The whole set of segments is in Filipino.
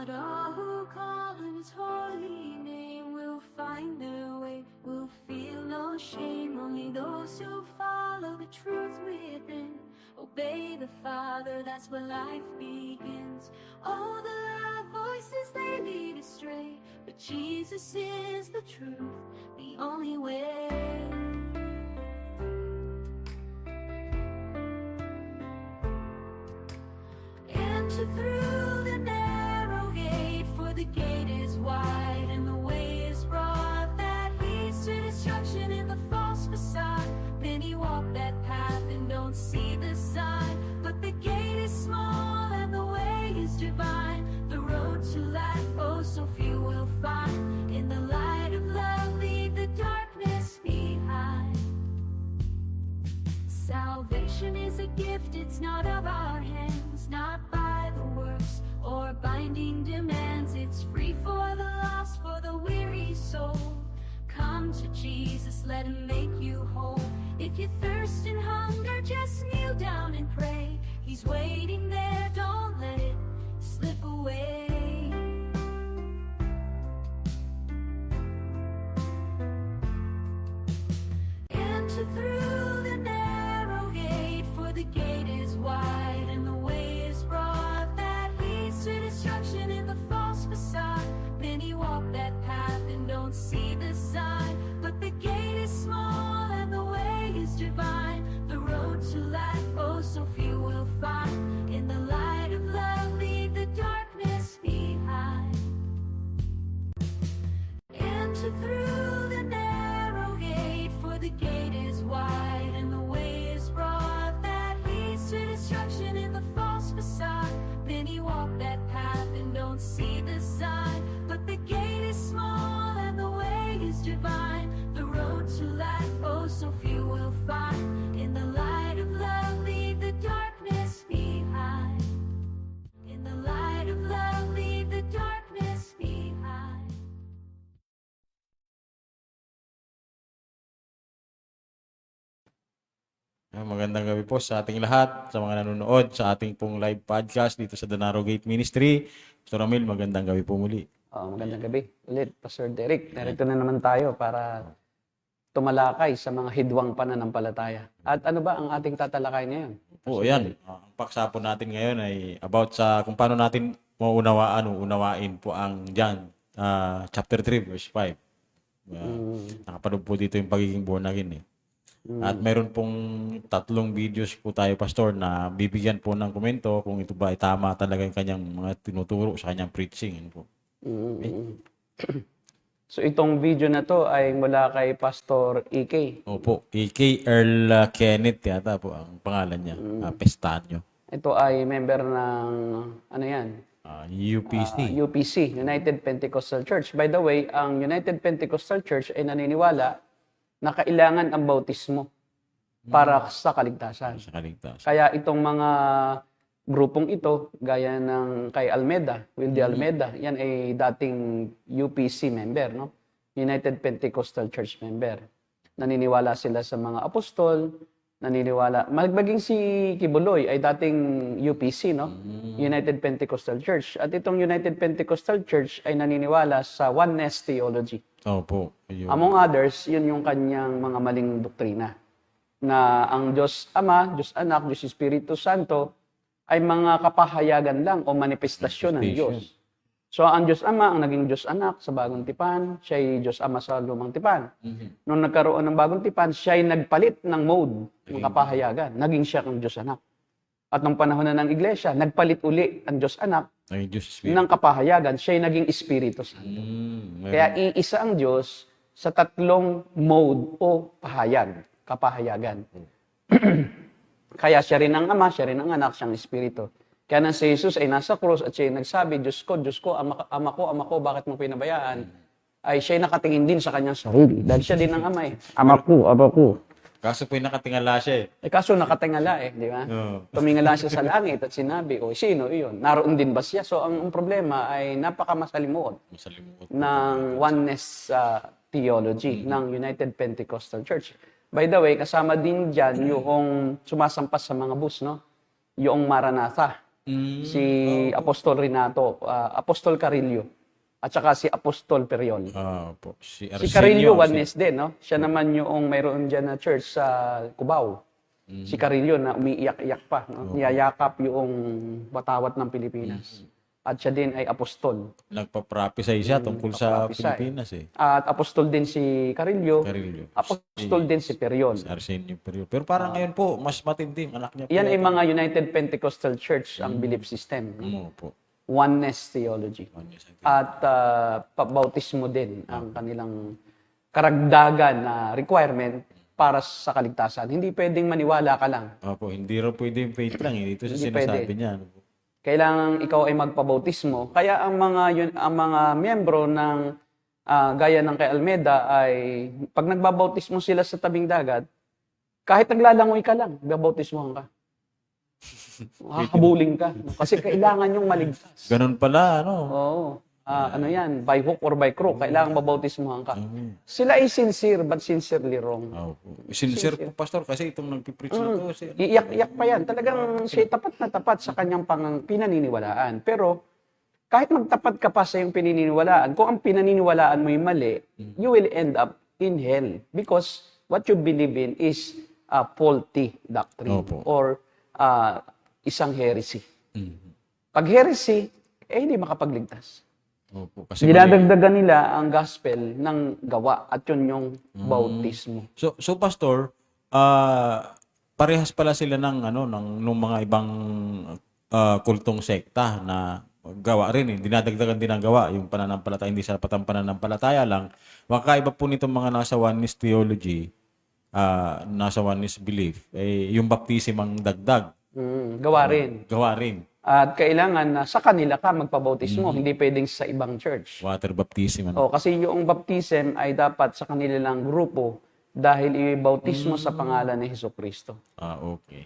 Not all who call on his holy name will find their way, will feel no shame. Only those who follow the truth within, obey the Father, that's where life begins. All the loud voices, they lead astray, but Jesus is the truth, the only way. Enter through the narrow gate, for the gate is wide and the way is broad that leads to destruction in the false facade. Many walk that path and don't see the sign, but the gate is small and the way is divine. The road to life, oh, so few will find. In the light of love, leave the darkness behind. Salvation is a gift, it's not of our hands, not by the works or binding demands. It's free for the lost, for the weary soul. Come to Jesus, let him make you whole. If you thirst and hunger, just kneel down and pray. He's waiting there, don't let it slip away. Enter through the narrow gate, for the gate is wide and the way is broad that leads to destruction in the false facade. Many walk that path and don't see the sign, but the gate is small and the way is divine. The road to life, oh, so few will find. In the light of love, leave the darkness behind. Enter through the narrow gate, for the gate is wide and the way is broad that leads to destruction in the false facade. Many walk that path and don't see the sign, but the gate is small and the way is divine. The road to life, oh, so few will find. In the light of love, leave the darkness behind. In the light of love, leave the darkness behind. Magandang gabi po sa ating lahat, sa mga nanonood sa ating pong live podcast dito sa Danaro Gate Ministry. Pastor Ramil, magandang gabi po muli. Magandang gabi ulit, Pastor Derek. Narito na naman tayo para tumalakay sa mga hidwang pananampalataya. At ano ba ang ating tatalakay ngayon? Oo, yan. Ang paksa po natin ngayon ay about sa kung paano natin unawain po ang John chapter 3 verse 5. Nakapanood po dito yung pagiging born again eh. At mayroon pong 3 videos po tayo, Pastor, na bibigyan po ng komento kung ito ba ay tama talaga yung kanyang mga tinuturo sa kanyang preaching. Yun po. So itong video na to ay mula kay Pastor E.K. Opo, E.K. Earl Kenneth yata po ang pangalan niya, Pestanyo. Ito ay member ng, ano yan? UPC. UPC, United Pentecostal Church. By the way, ang United Pentecostal Church ay naniniwala na kailangan ang bautismo para sa kaligtasan. Sa kaligtasan. Kaya itong mga grupong ito, gaya ng kay Almeda, Wildy Almeda, yan ay dating UPC member, no? United Pentecostal Church member. Naniniwala sila sa mga apostol, naniniwala. Maging si Kibuloy ay dating UPC, no? United Pentecostal Church. At itong United Pentecostal Church ay naniniwala sa oneness theology. Opo. Among others, yun yung kanyang mga maling doktrina. Na ang Diyos Ama, Diyos Anak, Diyos Espiritu Santo ay mga kapahayagan lang o manifestasyon ng Diyos. So ang Diyos Ama, ang naging Diyos Anak sa Bagong Tipan, siya ay Diyos Ama sa Lumang Tipan. Nung nagkaroon ng Bagong Tipan, siya ay nagpalit ng mode ng kapahayagan. Naging siya ang Diyos Anak. At nung panahon na ng Iglesia, nagpalit uli ang Diyos Anak ng kapahayagan, siya ay naging Espiritu Santo. Kaya iisa ang Diyos sa 3 mode o kapahayagan. Kaya siya rin ang Ama, siya rin ang Anak, siyang Espiritu. Kaya nang si Jesus ay nasa krus at siya ay nagsabi, Diyos ko, Ama ko, bakit mo pinabayaan? Ay siya ay nakatingin din sa kanyang sarili. Dahil siya din ang Ama eh. Ama ko. Kaso po yung nakatingala siya eh. Kaso nakatingala eh, di ba? Tumingala siya sa langit at sinabi, sino iyon? Naroon din ba siya? So ang problema ay napakamasalimuot ng oneness theology ng United Pentecostal Church. By the way, kasama din dyan yung sumasampas sa mga bus, no? Yung Maranatha. Si Apostol Renato, Apostol Carillo, at saka si Apostol Periol. Po. Si Si Carillo, Arsenio, oneness din, no? Siya naman yung mayroon dyan na church sa Cubao. Si Carillo na umiiyak-iyak pa, no? Niyayakap yung watawat ng Pilipinas. At siya din ay apostol. nagpa-prophesy siya tungkol sa nagpa-prophesy. Pilipinas eh. At apostol din si Carillo. Carillo. Apostol din si Periol. Si Arsenio Perio. Pero parang ngayon po, mas matindi. Anak niya po. Yan ay mga United Pentecostal Church ang belief system. No? Po. Oneness theology. At bautismo din ang kanilang karagdagan na requirement para sa kaligtasan. Hindi pwedeng maniwala ka lang. Opo, hindi raw pwede yung faith lang eh. Dito sa Hindi sinasabi pwede. niya. Ano po. Kailangan ikaw ay magpabautismo. Kaya ang mga miyembro ng gaya ng kay Almeda ay pag nagbabautismo sila sa tabing dagat, kahit naglalangoy ka lang, babautismohan ka. Hahabuling ka. Kasi kailangan yung maligtas. Ganun pala, ano? Oo. Ano yan, by hook or by crook, kailangan babautismohan ka. Sila ay sincere but sincerely wrong. Opo. Sincere po, Pastor, kasi itong nagpipreach na to. Iiyak-iyak pa yan. Talagang siya tapat na tapat sa kanyang pinaniniwalaan. Pero kahit magtapat ka pa sa iyong pinaniniwalaan, kung ang pinaniniwalaan mo yung mali, you will end up in hell. Because what you believe in is a faulty doctrine Opo. or isang heresy. Mhm. Pag heresy, hindi makapagligtas. Opo. Kasi Dinadagdagan nila ang gospel ng gawa at yun yung bautismo. So Pastor, parehas pala sila ng nung mga ibang kultong sekta na gawa rin eh. Dinadagdagan din ang gawa, yung pananampalataya, hindi sa patang pananampalataya lang. Makakaiba po nitong mga nasa oneness theology, nasa oneness belief, yung baptism ang dagdag. Gawa rin. Gawa rin. At kailangan na sa kanila ka magpabautismo, hindi pwedeng sa ibang church. Water baptism. Kasi yung baptism ay dapat sa kanila lang grupo dahil i-bautismo sa pangalan ni Hesukristo. Okay.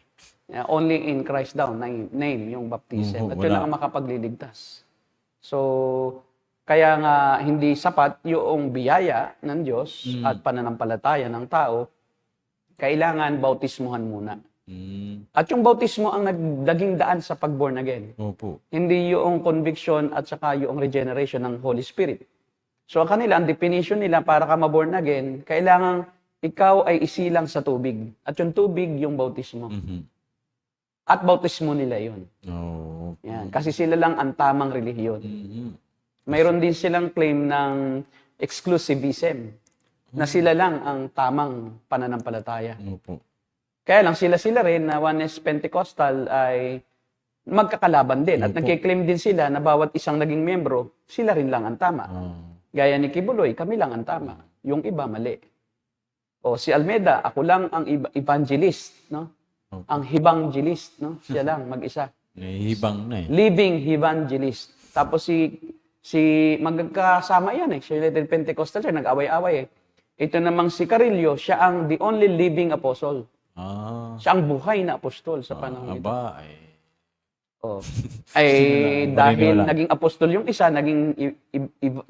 Only in Christ daw, name yung baptism. At yun wala. lang ang makapagliligtas. So, kaya nga hindi sapat yung biyaya ng Diyos at pananampalataya ng tao, kailangan bautismuhan muna. At yung bautismo ang nagdaging daan sa pag-born again. Opo. Hindi yung conviction at saka yung regeneration ng Holy Spirit. So kanila, ang definition nila para ka ma-born again, kailangan ikaw ay isilang sa tubig. At yung tubig, yung bautismo. At bautismo nila yun. Yan. Kasi sila lang ang tamang relihiyon. Mayroon din silang claim ng exclusivism na sila lang ang tamang pananampalataya. Opo. Kaya lang sila rin na Oneness Pentecostal ay magkakalaban din. At nagkiklaim din sila na bawat isang naging membro, sila rin lang ang tama. Gaya ni Kibuloy, kami lang ang tama. Yung iba, mali. O si Almeda, ako lang ang evangelist, no? Ang hibangelist, no? Siya lang, mag-isa. Nahihibang na eh. Living evangelist. Tapos si magkakasama yan eh. Si United Pentecostal siya, nag-away-away eh. Ito namang si Carillo, siya ang the only living apostle. Siya ang buhay na apostol sa panahon ito. Dahil naging apostol yung isa, naging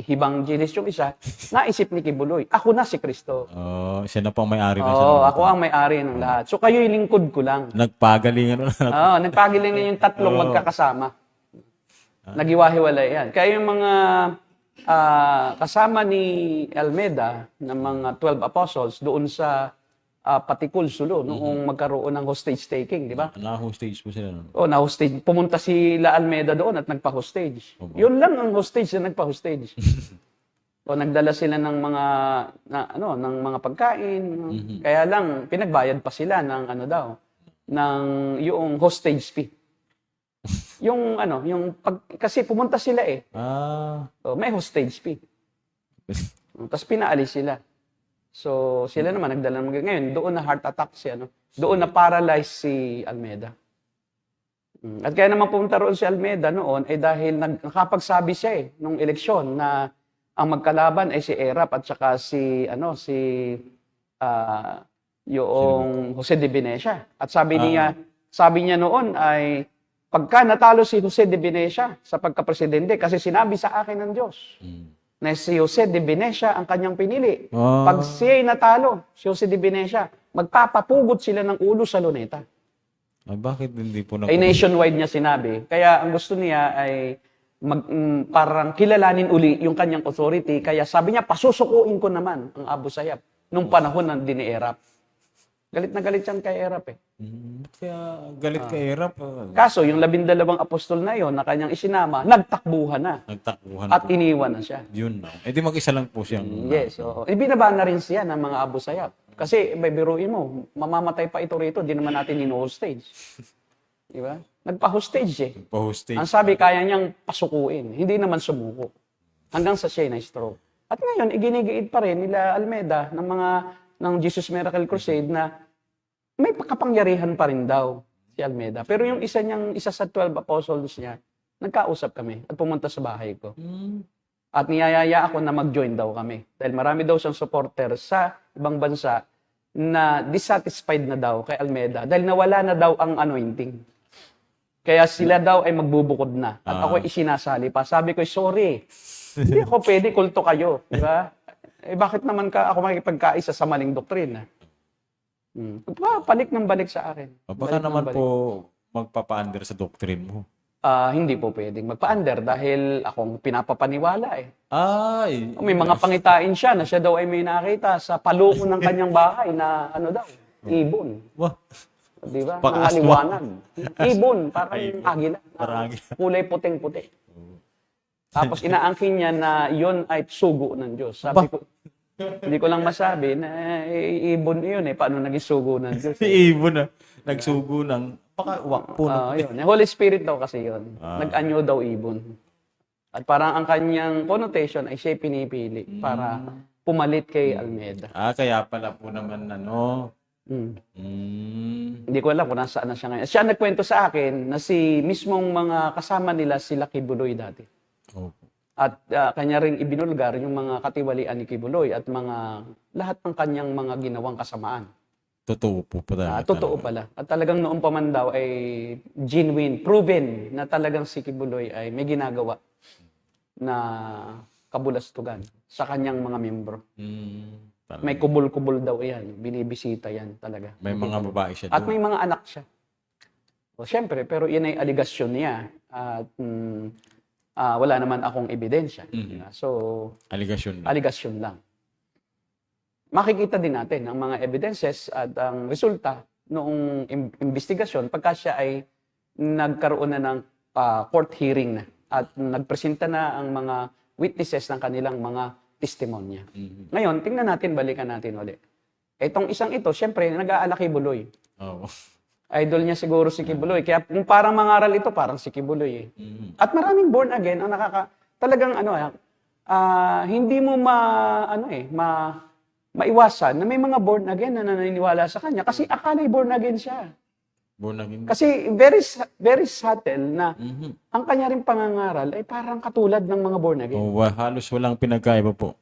evangelist yung isa, naisip ni Kibuloy, ako na si Kristo. Siya na po ang may-ari na siya. Ako ang may-ari ng lahat. So kayo'y lingkod ko lang. Nagpagalingan na. Nagpagalingan yung tatlong magkakasama. Nagiwahiwalay yan. Kaya yung mga kasama ni Almeda ng mga 12 apostles doon sa Patikul, Sulu, noong magkaroon ng hostage taking, di ba? Na-hostage po sila. Na-hostage. Pumunta sila Almeda doon at nagpa-hostage. Yun lang ang hostage na nagpa-hostage. Nagdala sila ng mga pagkain. Kaya lang pinagbayad pa sila ng yung hostage fee. Kasi pumunta sila eh. May hostage fee. Tapos pinaalis sila. So, sila naman nagdala ng ngayon, doon na heart attack doon na paralyzed si Almeda. At kaya naman pumunta roon si Almeda noon ay dahil nakapagsabi siya nung eleksyon na ang magkalaban ay si Erap at saka yung Jose de Venecia. At sabi niya noon ay pagka natalo si Jose de Venecia sa pagkapresidente kasi sinabi sa akin ng Diyos na si Jose de Venecia ang kanyang pinili. Pag siya'y natalo, si Jose de Venecia, magpapapugot sila ng ulo sa luneta. Bakit hindi po Ay nationwide niya sinabi. Kaya ang gusto niya ay parang kilalanin uli yung kanyang authority. Kaya sabi niya, pasusukuin ko naman ang Abu Sayyaf nung panahon ng dini-Erap. Galit na galit siyang kay Erap eh. Kaya galit ka Erap. Kaso yung 12 apostol na yon na kanyang isinama, nagtakbuhan na Nagtakbuhan at po. iniwan na siya. Yun na. Di mag-isa lang po siyang... Yes, oo. Ibinaba na rin siya ng mga Abu Sayyaf. Kasi, may biruin mo, mamamatay pa ito rito, di naman natin in-hostage. Di ba? Nagpa-hostage eh. Pa-hostage. Ang sabi, kaya niyang pasukuin. Hindi naman sumuko. Hanggang sa siya na-stroke. At ngayon, iginigiid pa rin nila Almeida ng Jesus Miracle Crusade na may kapangyarihan pa rin daw si Almeida. Pero yung isa sa 12 apostles niya, nagkausap kami at pumunta sa bahay ko. At niyayaya ako na mag-join daw kami. Dahil marami daw siyang supporter sa ibang bansa na dissatisfied na daw kay Almeida dahil nawala na daw ang anointing. Kaya sila daw ay magbubukod na. At ako ay isinasali pa. Sabi ko, sorry. Hindi ako pwede, kulto kayo. Di ba? Bakit naman ako makikipagkaisa sa maling doktrina? Balik ng balik sa akin. Baka naman po magpapa-under sa doctrine mo. Hindi po pwedeng magpa-under dahil akong pinapapaniwala eh. Ay! May mga pangitain siya na siya daw ay may nakita sa paluko ng kanyang bahay na ibon. Wah! Di ba? Paka-aswang. Mga liwanag. Ibon, parang agila. Parang agila. Kulay puting-puti. Tapos inaangkin niya na yon ay sugo ng Diyos. Sabi ko, hindi ko lang masabi na ibon yun eh. Paano naging sugo ng Diyos? Si Ibon na. Nagsugo ng puno. Yun. Holy Spirit daw kasi yun. Nag-anyo daw ibon. At parang ang kanyang connotation ay siya pinipili para pumalit kay Almeida. Kaya pala po naman Hindi ko alam kung nasaan na siya ngayon. Siya nagkwento sa akin na si mismong mga kasama nila sila Kibuloy dati. At kanya ring ibinulgar yung mga katiwalian ni Kibuloy at lahat ng kanyang mga ginawang kasamaan. Totoo po pala. Totoo pala. At talagang noon pa man daw ay genuine, proven na talagang si Kibuloy ay may ginagawa na kabulastugan sa kanyang mga membro. May kubol-kubol daw yan. Binibisita yan talaga. May mga babae siya At doon. may mga anak siya. O, siyempre, pero yun ay aligasyon niya. At wala naman akong ebidensya. So, Aligasyon. aligasyon lang. Makikita din natin ang mga evidences at ang resulta noong investigasyon pagka siya ay nagkaroon na ng court hearing na at nagpresenta na ang mga witnesses ng kanilang mga testimonya. Ngayon, tingnan natin, balikan natin ulit. Itong isang ito, syempre, nag-aala kay Buloy. Idol niya siguro si Kibuloy. Kaya kung parang mangaral ito, parang si Kibuloy eh. At maraming born again ang talagang hindi mo maiwasan na may mga born again na naniniwala sa kanya kasi akala'y born again siya. Born again. Kasi very subtle na ang kanya rin pangangaral ay parang katulad ng mga born again. Halos walang pinagkaiba po.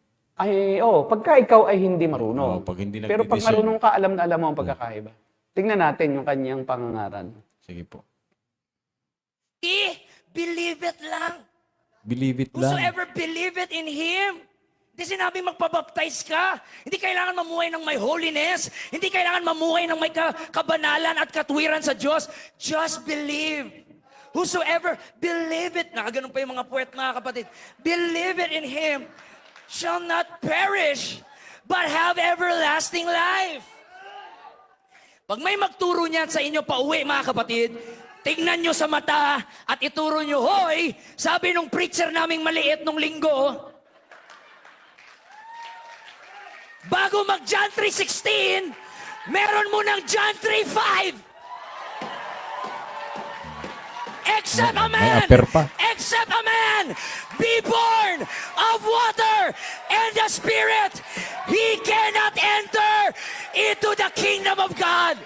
Pagka ikaw ay hindi marunong. Pag hindi Pero pag marunong ka, alam na alam mo ang pagkakaiba. Tingnan natin yung kanyang pangangaral. Sige po. Believe it lang. Believe it lang. Whosoever believe it in Him. Hindi sinabi magpabaptize ka. Hindi kailangan mamuhay ng may holiness. Hindi kailangan mamuhay ng may kabanalan at katwiran sa Diyos. Just believe. Whosoever believe it. Nakaganon pa yung mga puwet, mga kapatid. Believe it in Him shall not perish but have everlasting life. Pag may magturo niyan sa inyo pauwi, mga kapatid, tingnan nyo sa mata at ituro nyo, hoy, sabi nung preacher naming maliit nung linggo, bago mag John 3:16, meron mo ng John 3:5. Except a man, except a man be born of water and the Spirit, he cannot enter into the kingdom of God.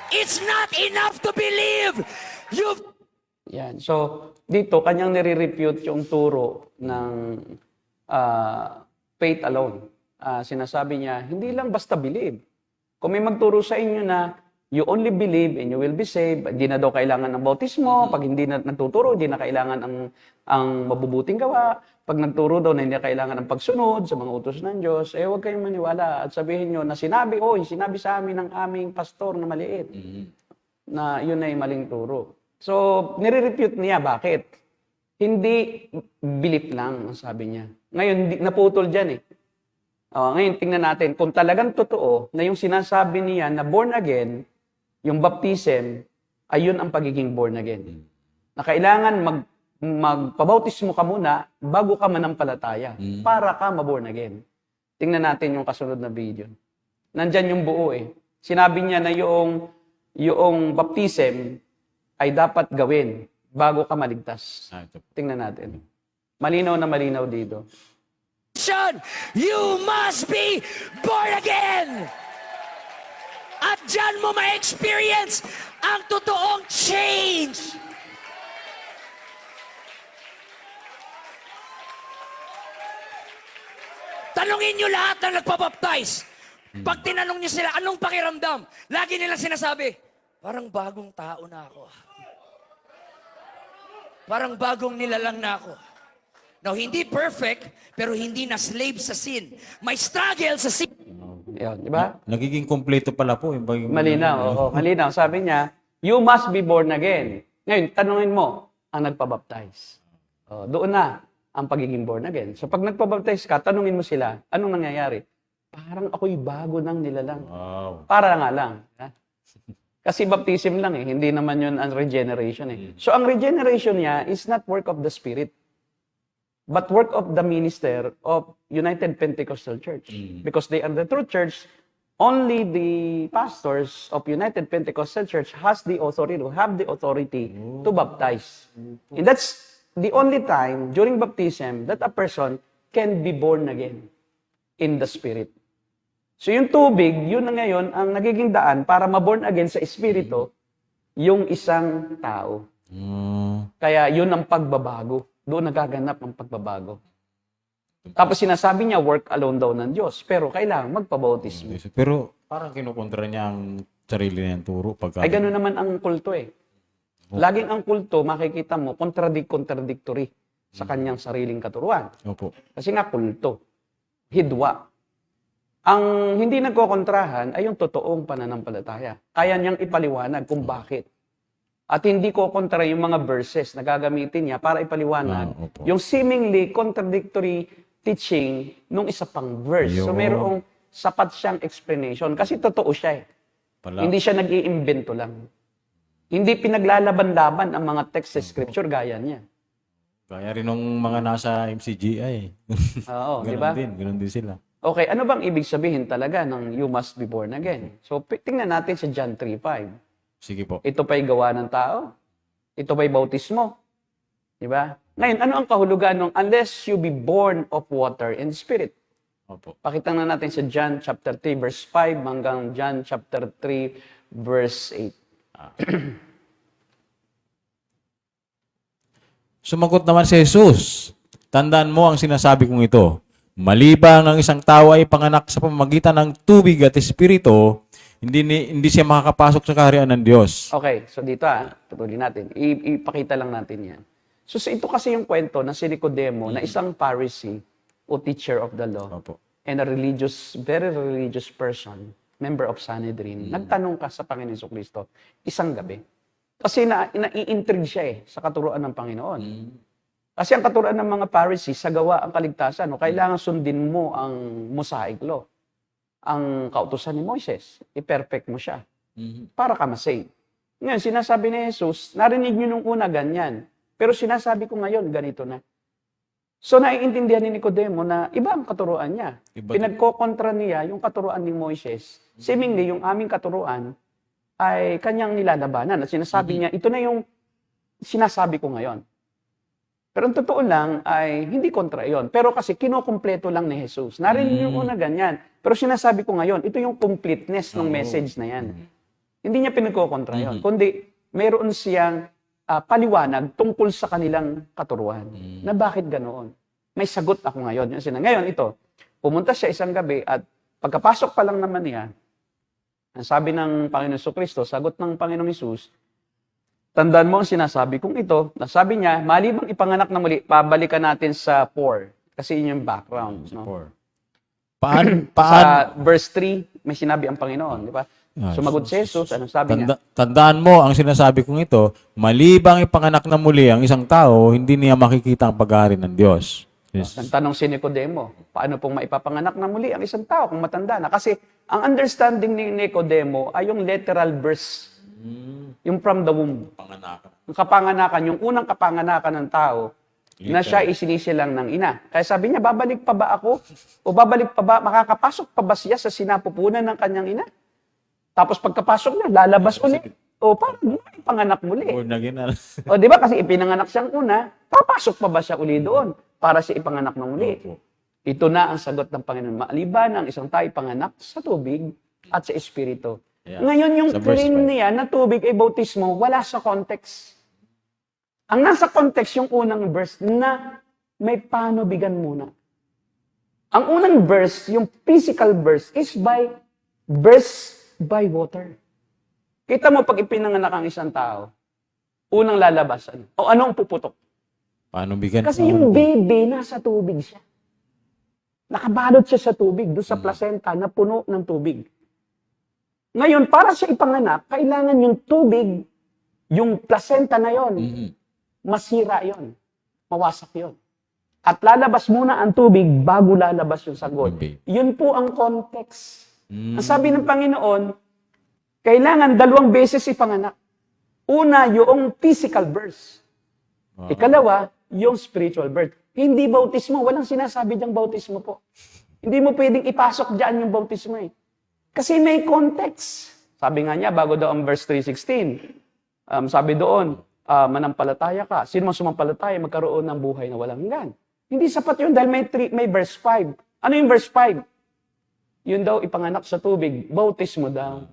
It's not enough to believe. Yan. So, dito, kanyang nire-refute yung turo ng faith alone. Sinasabi niya, hindi lang basta believe. Kung may magturo sa inyo na you only believe and you will be saved, hindi na daw kailangan ng bautismo, pag hindi na nagtuturo, hindi na kailangan ang mabubuting gawa, pag nagturo daw na hindi na kailangan ng pagsunod sa mga utos ng Diyos, huwag kayong maniwala at sabihin nyo na sinabi sa amin ng aming pastor na maliit. na yun ay maling turo. So, nire-refute niya. Bakit? Hindi belief lang, ang sabi niya. Ngayon, naputol dyan eh. Ngayon, tingnan natin, kung talagang totoo na yung sinasabi niya na born again, yung baptism, ay yun ang pagiging born again. Na kailangan magpabautismo ka muna bago ka manampalataya para ka maborn again. Tingnan natin yung kasunod na video. Nandyan yung buo eh. Sinabi niya na yung baptism ay dapat gawin bago ka maligtas. Ito po. Tingnan natin. Malinaw na malinaw dito. You must be born again! At dyan mo ma-experience ang totoong change! Tanungin nyo lahat na nagpabaptize. Pag tinanong nyo sila, anong pakiramdam? Lagi nilang sinasabi, parang bagong tao na ako. Parang bagong nilalang na ako. Now, hindi perfect, pero hindi na slave sa sin. May struggle sa sin. Yun, di ba? Nagiging kompleto pala po. Yung Malinaw. Oo, malinaw. Sabi niya, you must be born again. Ngayon, tanungin mo, ang nagpabaptize. Doon na ang pagiging born again. So pag nagpabaptize ka, tanungin mo sila, anong nangyayari? Parang ako'y bago nang nilalang. Wow. Para nga lang. Ha? Kasi baptism lang eh, hindi naman yun ang regeneration eh. So ang regeneration niya is not work of the Spirit, but work of the minister of United Pentecostal Church. Because they are the true church, only the pastors of United Pentecostal Church have the authority to baptize. And that's the only time during baptism that a person can be born again in the Spirit. So yung tubig, yun na ngayon ang nagiging daan para maborn again sa Espiritu yung isang tao. Kaya yun ang pagbabago. Doon nagaganap ang pagbabago. Tapos sinasabi niya, work alone daw ng Diyos. Pero kailangan magpabautismo. Pero parang kinukontra niya ang sarili niyang turo. Ay gano'n naman ang kulto eh. Laging ang kulto, makikita mo, contradictory sa kanyang sariling katuruan. Opo. Kasi nga kulto. Hidwa. Ang hindi nagkokontrahan ay yung totoong pananampalataya. Kaya niyang ipaliwanag kung bakit. At hindi ko kontra yung mga verses na gagamitin niya para ipaliwanag yung seemingly contradictory teaching nung isa pang verse. So mayroong sapat siyang explanation. Kasi totoo siya eh. Hindi siya nag-iimbento lang. Hindi pinaglalaban-laban ang mga text sa scripture gaya niya. Gaya rin nung mga nasa MCGI. Oo, di ba? Ganun din sila. Okay, ano bang ibig sabihin talaga ng you must be born again? So, tingnan natin sa John 3:5. Sige po. Ito pa'y gawa ng tao? Ito pa'y bautismo? Di ba? Ngayon, ano ang kahulugan ng unless you be born of water and spirit? Opo. Pakita na natin sa John chapter 3 verse 5 hanggang John chapter 3 verse 8. Sumagot naman si Jesus, tandaan mo ang sinasabi kong ito. Maliban ang isang tao ay panganak sa pamamagitan ng tubig at espiritu, hindi siya makakapasok sa kaharian ng Diyos. Okay, so dito tutuloy natin. Ipakita lang natin yan. So ito kasi yung kwento na si Nicodemo na isang Pharisee o teacher of the law Opo. and a very religious person, member of Sanhedrin, nagtanong ka sa Panginoon Jesucristo isang gabi. Kasi nai-intrigue siya sa katuruan ng Panginoon. Kasi ang katuruan ng mga Pharisees sa gawa ang kaligtasan, kailangan sundin mo ang Mosaic law. Ang kautusan ni Moises, i-perfect mo siya para ka masave. Ngayon, sinasabi ni Jesus, narinig niyo nung una ganyan, pero sinasabi ko ngayon, ganito na. So, naiintindihan ni Nicodemo na iba ang katuruan niya. Pinagkokontra niya yung katuruan ni Moises. Seemingly, yung aming katuruan ay kanyang nilalabanan. At sinasabi niya, ito na yung sinasabi ko ngayon. Pero ang totoo lang ay hindi kontra yon. Pero kasi kinokompleto lang ni Jesus. Narinig yung una ganyan. Pero sinasabi ko ngayon, ito yung completeness ng message na yan. Hindi niya pinagkokontra yon. Kundi mayroon siyang paliwanag tungkol sa kanilang katuruan. Na bakit ganoon? May sagot ako ngayon. Ngayon ito, pumunta siya isang gabi at pagkapasok pa lang naman niya, ang sabi ng Panginoon Jesucristo, sagot ng Panginoong Hesus, tandaan mo ang sinasabi kong ito. Sabi niya, malibang ipanganak na muli, pabalikan natin sa 4. Kasi yun yung background. No? Sa Sa verse 3, may sinabi ang Panginoon. Di ba? Sumagot si Jesus, anong sabi niya? Tandaan mo, ang sinasabi kong ito, malibang ipanganak na muli ang isang tao, hindi niya makikita ang pag-aari ng Diyos. Yes. Ang tanong si Nicodemo, paano pong maipapanganak na muli ang isang tao kung matanda na? Kasi ang understanding ni Nicodemo ay yung literal birth, yung from the womb. Panganakan. Yung kapanganakan, yung unang kapanganakan ng tao, na siya isinisilang ng ina. Kaya sabi niya, babalik pa ba ako? O babalik pa ba, makakapasok pa ba siya sa sinapupunan ng kanyang ina? Tapos pagkapasok niya, lalabas ulit. O parang ipanganak muli. Born again na. O di ba kasi ipinanganak siyang una, papasok pa ba siya uli doon para siya ipanganak ng muli? Ito na ang sagot ng Panginoon. Maliban ang isang tayo ipanganak sa tubig at sa Espiritu. Yeah. Ngayon yung Sa verse claim 5. niya na tubig ay bautismo, wala sa context. Ang nasa context yung unang verse na may panubigan muna. Ang unang verse, yung physical verse, is by water. Kita mo pag ipinanganak ang isang tao, unang lalabasan. O ano ang puputok? Paano bigyan? Kasi yung baby, nasa tubig siya. Nakabalot siya sa tubig, doon sa placenta na puno ng tubig. Ngayon, para siya ipanganak, kailangan yung tubig, yung placenta na yon, masira yon, mawasak yon. At lalabas muna ang tubig bago lalabas yung sagot. Okay. Yun po ang context. Ang sabi ng Panginoon, kailangan 2 beses ipanganak. Una, yung physical birth. Ikalawa, yung spiritual birth. Hindi bautismo. Walang sinasabi diyang bautismo po. Hindi mo pwedeng ipasok dyan yung bautismo eh. Kasi may context. Sabi nga niya, bago daw ang verse 3:16, sabi doon, manampalataya ka. Sino man sumampalataya, magkaroon ng buhay na walang hanggan. Hindi sapat yun dahil may verse 5. Ano yung verse 5? Yun daw, ipanganak sa tubig. Bautismo daw.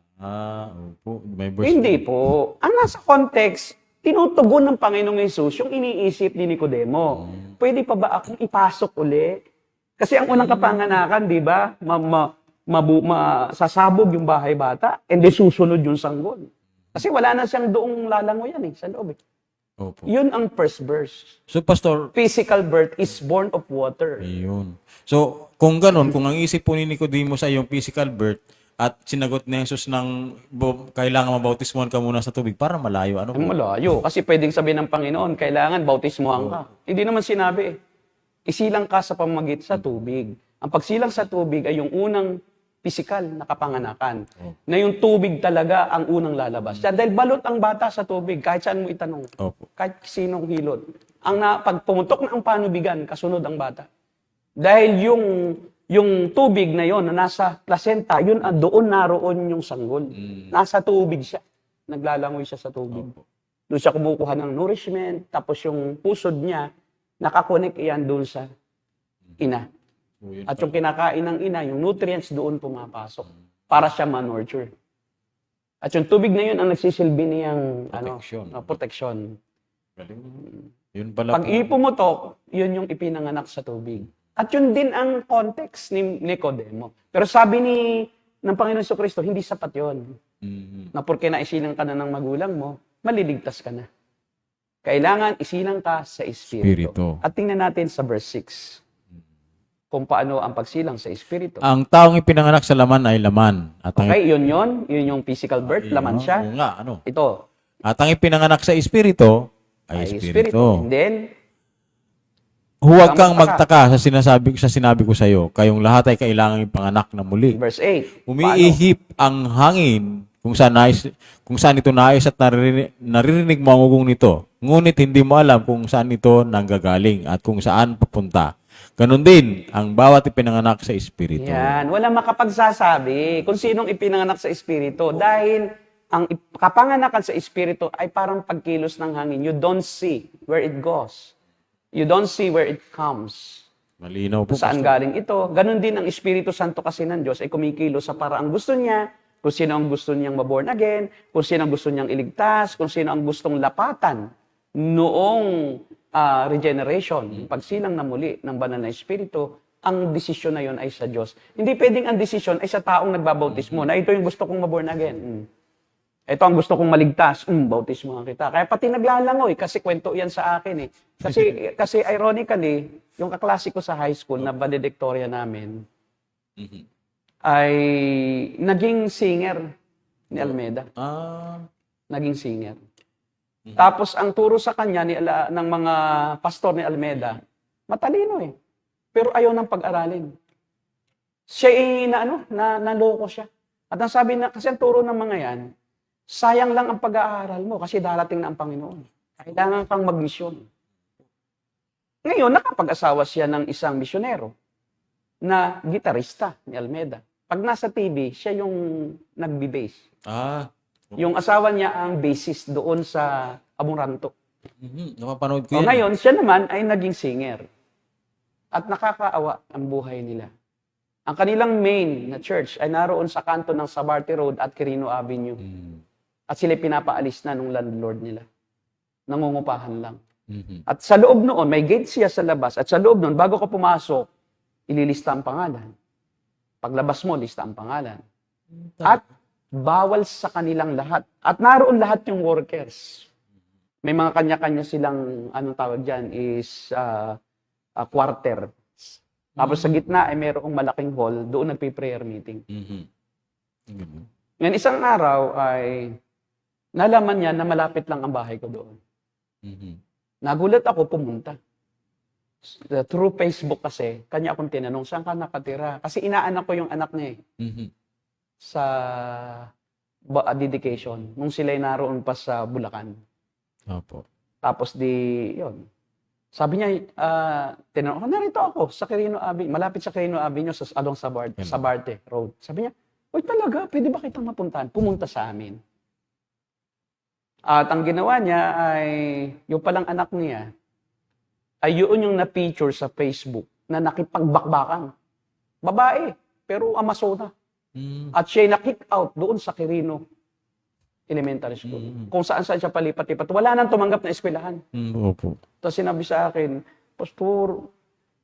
Opo. May verse. Hindi po. Ang nasa context, tinutugon ng Panginoong Yesus yung iniisip ni Nicodemo. Pwede pa ba akong ipasok uli? Kasi ang unang kapanganakan, di ba, sasabog yung bahay bata, and then susunod yung sanggol. Kasi wala na siyang doong lalangoyan sa loob. Opo. Yun ang first verse. So, Pastor, Physical birth is born of water. ayun. So, kung ganun, kung ang isip po ni Nicodemus ay yung physical birth at sinagot ni Jesus ng kailangan mabautismohan ka muna sa tubig, para malayo. Ano Ay, po? malayo. Kasi pwedeng sabihin ng Panginoon, kailangan bautismohan ka. Hindi naman sinabi. Isilang ka sa pamagit sa tubig. Ang pagsilang sa tubig ay yung unang pisikal na kapanganakan. Na yung tubig talaga ang unang lalabas. Dahil balot ang bata sa tubig, kahit saan mo itanong. Opo. Kahit sinong hilot. Pag pumutok na ang panubigan, kasunod ang bata. Dahil yung tubig na yon na nasa placenta, yun doon naroon yung sanggol. Nasa tubig siya. Naglalangoy siya sa tubig. Doon siya kumukuha ng nourishment, tapos yung pusod niya, nakakonek iyan doon sa ina. At yung kinakain ng ina, yung nutrients doon pumapasok para siya ma-nurture. At yung tubig na yun ang nagsisilbi niyang Protection. protection. Galing. Yun pala Pag po. ipumutok, yun yung ipinanganak sa tubig. At yun din ang context ni Nicodemo. Pero sabi ng Panginoon Jesucristo, hindi sapat yun. Na porque naisilang ka na ng magulang mo, maliligtas ka na. Kailangan isilang ka sa Espiritu. Espiritu. At tingnan natin sa verse 6. Kung paano ang pagsilang sa Espiritu. Ang taong ipinanganak sa laman ay laman. At ang Okay, yun yung physical birth, laman siya. Oo nga, ano? Ito, At ang ipinanganak sa Espiritu ay Espiritu. And then, Huwag kang magtaka. magtaka sa sinabi ko sa iyo, kayong lahat ay kailangang ipanganak na muli. verse 8. Umiihip ang hangin kung saan ito nais at naririnig mo ang ugong nito. Ngunit hindi mo alam kung saan ito nanggagaling at kung saan papunta. Ganon din ang bawat ipinanganak sa Espiritu. Yan, walang makapagsasabi kung sinong ipinanganak sa Espiritu. Dahil ang kapanganakan sa Espiritu ay parang pagkilos ng hangin. You don't see where it goes. You don't see where it comes. Malinaw po. Saan galing ito? Ganon din ang Espiritu Santo kasi ng Diyos ay kumikilos sa paraang gusto niya, kung sino ang gusto niyang maborn again, kung sino ang gusto niyang iligtas, kung sino ang gustong lapatan noong regeneration, pagsilang na muli ng banal na Espiritu, ang desisyon na yon ay sa Diyos. Hindi pwedeng ang desisyon ay sa taong nagbabautismo na ito yung gusto kong maborn again. Ito ang gusto kong maligtas. Bautismo kita. Kaya pati naglalangoy kasi kwento yan sa akin eh. Kasi ironically, yung kaklase ko sa high school na valedictorian namin ay naging singer ni Almeda. Naging singer. Tapos ang turo sa kanya ng mga pastor ni Almeda, matalino eh. Pero ayaw ng pag-aralin. Siya naloko siya. At ang sabi na, kasi ang turo ng mga yan, sayang lang ang pag-aaral mo kasi darating na ang Panginoon. Kailangan kang magmisyon. Ngayon, nakapag-asawa siya ng isang misyonero na gitarista ni Almeda. Pag nasa TV, siya yung nagbi-bass. Yung asawa niya ang bassist doon sa Amoranto. Napapanood ko O yan. ngayon, siya naman ay naging singer. At nakakaawa ang buhay nila. Ang kanilang main na church ay naroon sa kanto ng Sabarte Road at Quirino Avenue. At sila pinapaalis na ng landlord nila. Nangungupahan lang. At sa loob noon, may gate siya sa labas. At sa loob noon, bago ka pumasok, ililista ang pangalan. Paglabas mo, lista ang pangalan. At bawal sa kanilang lahat. At naroon lahat yung workers. May mga kanya-kanya silang, anong tawag dyan, is quarter. Tapos sa gitna ay mayroong malaking hall, doon nagpi-prayer meeting. Ngayon, isang araw ay nalaman niya na malapit lang ang bahay ko doon. Nagulat ako, pumunta. Through Facebook kasi, kanya akong tinanong, saan ka nakatira? Kasi inaanak ko yung anak niya sa dedication, nung sila'y naroon pa sa Bulacan. Opo. Tapos yun. Sabi niya, tinanong, narito ako sa Quirino Avenue, malapit sa Quirino Avenue, along Sabarte Road. Sabi niya, uy talaga, pwede ba kitang mapuntahan? Pumunta sa amin. At ang ginawa niya ay, yung palang anak niya, ay yun yung na-feature sa Facebook na nakipagbakbakan. Babae, pero Amazona. At siya'y na-kick out doon sa Quirino Elementary School. Kung saan-saan siya palipat-lipat. Wala nang tumanggap na eskwelahan. Opo. Tapos sinabi sa akin, Pastor,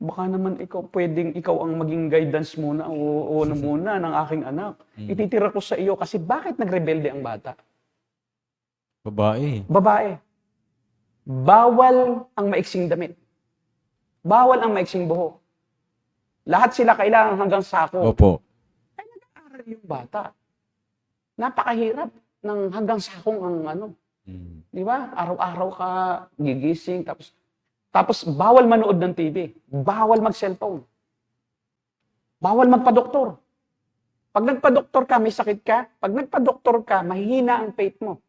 baka naman pwedeng ikaw ang maging guidance muna o muna ng aking anak. Ititira ko sa iyo kasi bakit nagrebelde ang bata? Babae. Babae. Bawal ang maiksing damit. Bawal ang maiksing buhok. Lahat sila kailangan hanggang sako. Opo. Ay, nag-aaral yung bata. Napakahirap ng hanggang sakong ang Di ba? Araw-araw ka gigising, tapos bawal manood ng TV. Bawal mag-cellphone. Bawal magpa-doktor. Pag nagpa-doktor ka, may sakit ka. Pag nagpa-doktor ka, mahihina ang faith mo.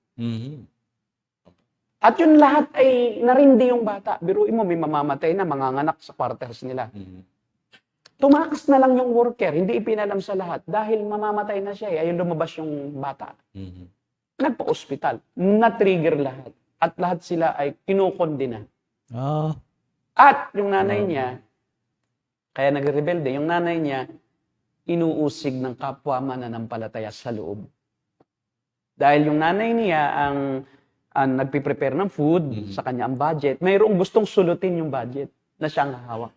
At yun lahat ay narindi yung bata. Biruin mo, may mamamatay na, manganganak sa quarters nila. Tumakas na lang yung worker, hindi ipinalam sa lahat dahil mamamatay na siya, ayun lumabas yung bata. Nagpa-ospital, na-trigger lahat. At lahat sila ay kinukondina. At yung nanay niya, kaya nagrebelde, yung nanay niya, inuusig ng kapwa mananampalataya sa loob. Dahil yung nanay niya ang nagpiprepare ng food, sa kanya ang budget, mayroong gustong sulutin yung budget na siyang hawak.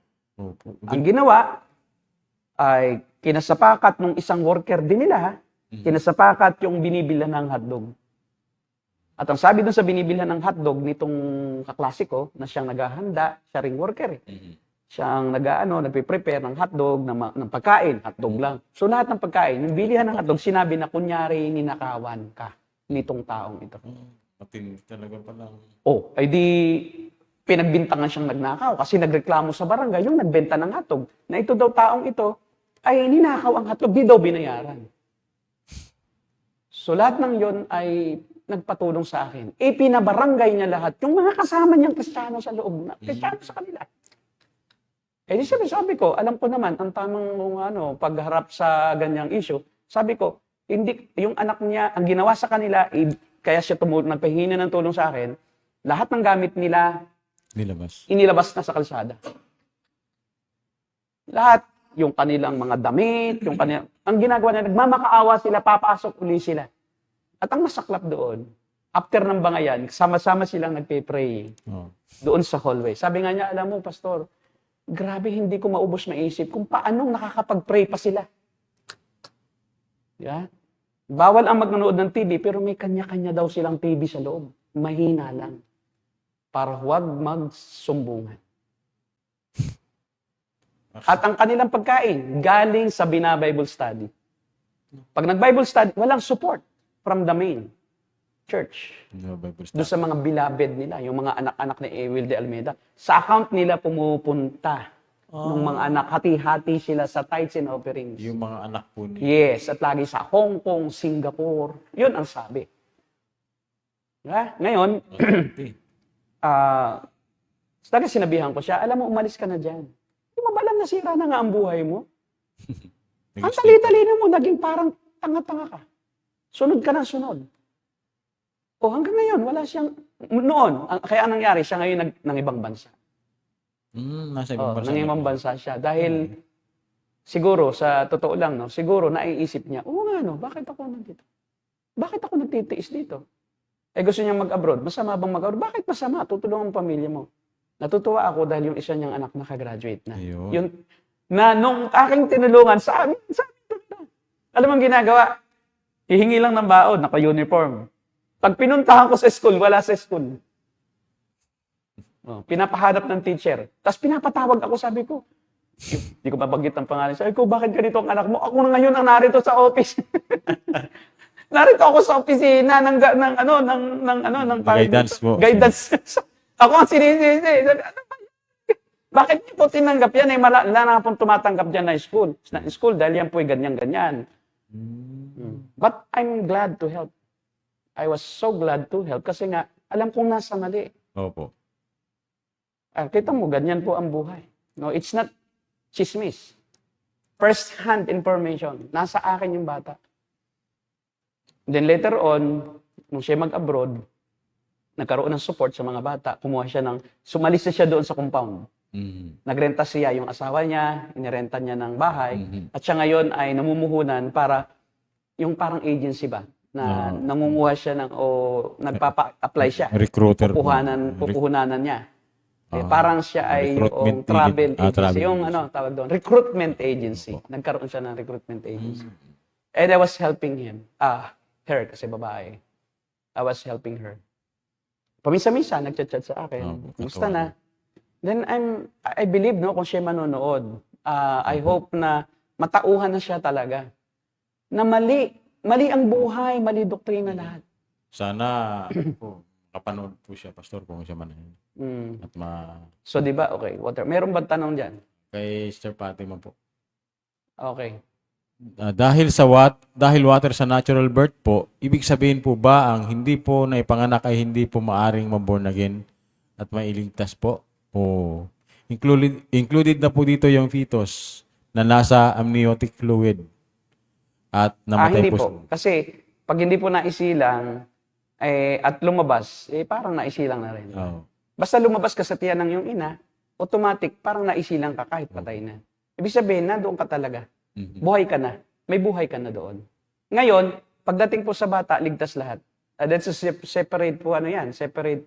Ang ginawa ay kinasapakat ng isang worker din nila, kinasapakat yung binibilhan ng hotdog. At ang sabi dun sa binibilhan ng hotdog nitong kaklase ko, na siyang naghahanda, siya ring worker Siyang nagpiprepare ng hotdog, ng pagkain, hotdog lang. So lahat ng pagkain, yung bilihan ng hotdog, sinabi na kunyari ninakawan ka nitong taong ito. Matindi talaga pala. Ay di pinagbintangan siyang nagnakaw kasi nagreklamo sa barangay yung nagbenta ng hotdog na ito daw taong ito ay ninakaw ang hotdog, di daw binayaran. So lahat ng yon ay nagpatulong sa akin. Pinabarangay niya lahat yung mga kasama niyang Kristiyano sa loob na Kristiyano sa kanila. Di sabi ko, alam ko naman ang tamang pagharap sa ganyang issue. Sabi ko, hindi yung anak niya ang ginawa sa kanila, kaya siya nagpahingi ng tulong sa akin, lahat ng gamit nila inilabas na sa kalsada. Lahat, yung kanilang mga damit, ang ginagawa na, nagmamakaawa sila, papasok uli sila. At ang masaklap doon, after ng bangayan, sama-sama silang nagpe-pray doon sa hallway. Sabi nga niya, alam mo, Pastor, grabe hindi ko maubos maisip kung paanong nakakapag-pray pa sila. Yeah? Bawal ang magnonood ng TV, pero may kanya-kanya daw silang TV sa loob. Mahina lang. Para huwag magsumbungan. At ang kanilang pagkain, galing sa Bina Bible Study. Pag nag-Bible study, walang support. from the main church. No Bible Doon study. sa mga beloved nila, yung mga anak-anak ni Ewil de Almeida. Sa account nila pumupunta ng mga anak. Hati-hati sila sa tithes and offerings. Yung mga anak po ni Yes, at lagi sa Hong Kong, Singapore. Yun ang sabi. Ngayon, talaga sinabihan ko siya, alam mo, umalis ka na dyan. Di mo ba alam nasira na nga ang buhay mo? Ang tali-talino mo, naging parang tanga-tanga ka. Sunod ka ng sunod. O hanggang ngayon, wala siyang, noon, kaya anong nangyari, siya ngayon ng ibang bansa. Nasa ibang bansa. Ng ibang bansa siya. Dahil, siguro, sa totoo lang, no, siguro, naiisip niya, oo nga, no, bakit ako nandito? Bakit ako nagtitiis dito? Gusto niya mag-abroad. Masama bang mag-abroad? Bakit masama? Tutulungan ang pamilya mo. Natutuwa ako dahil yung isa niyang anak nakagraduate na. Ayun. Yun, na nung aking tinulungan, sabi alam mo ang ginagawa? Hihingi lang ng baon, naka-uniform. Pag pinuntahan ko sa school, wala sa school. Pinapahanap ng teacher. Tapos pinapatawag ako, sabi ko. Hindi ko mabanggit ang pangalan. Sabi ko, bakit ganito ang anak mo? Ako na ngayon ang narito sa office. Narito ako sa opisina ng Guidance po. Guidance. Ako ang sinisisi. Bakit niyo po tinanggap yan? Wala na pong tumatanggap dyan na school. School dahil yan po ay ganyan-ganyan. But I'm glad to help. I was so glad to help kasi nga, alam kong nasa mali. Opo. Kita mo, ganyan po ang buhay. No, it's not chismis. First-hand information. Nasa akin yung bata. Then later on, nung siya mag-abroad, nagkaroon ng support sa mga bata. Kumuha siya sumalis na siya doon sa compound. Nagrenta siya yung asawa niya, inirenta niya ng bahay, at siya ngayon ay namumuhunan para, yung parang agency ba, na nangunguha siya nagpapa-apply siya. Recruiter. Pupuhunanan niya. Parang siya ay yung travel agency. Yung tawag doon, recruitment agency. Nagkaroon siya ng recruitment agency. And I was helping him. Her, kasi babae. I was helping her. Paminsan-minsan, nagchat-chat sa akin. Kumusta na? Then I believe, no, kung siya manonood, I hope na matauhan na siya talaga. Na mali ang buhay, mali doktrina lahat. Sana po, kapanood po siya, Pastor, kung siya man. At So, di ba? Okay. Meron ba tanong dyan? kay Sister Fatima po. Okay. Dahil water sa natural birth po, ibig sabihin po ba ang hindi po na ipanganak ay hindi po maaring maborn again at mailigtas po? O included na po dito yung fetus na nasa amniotic fluid at namatay Hindi po. po. Kasi pag hindi po naisilang at lumabas, parang naisilang na rin. Basta lumabas ka sa tiyan ng iyong ina, automatic parang naisilang ka kahit patay na. Ibig sabihin na doon ka talaga. Buhay ka na. May buhay ka na doon. Ngayon, pagdating po sa bata, ligtas lahat. That's a separate po separate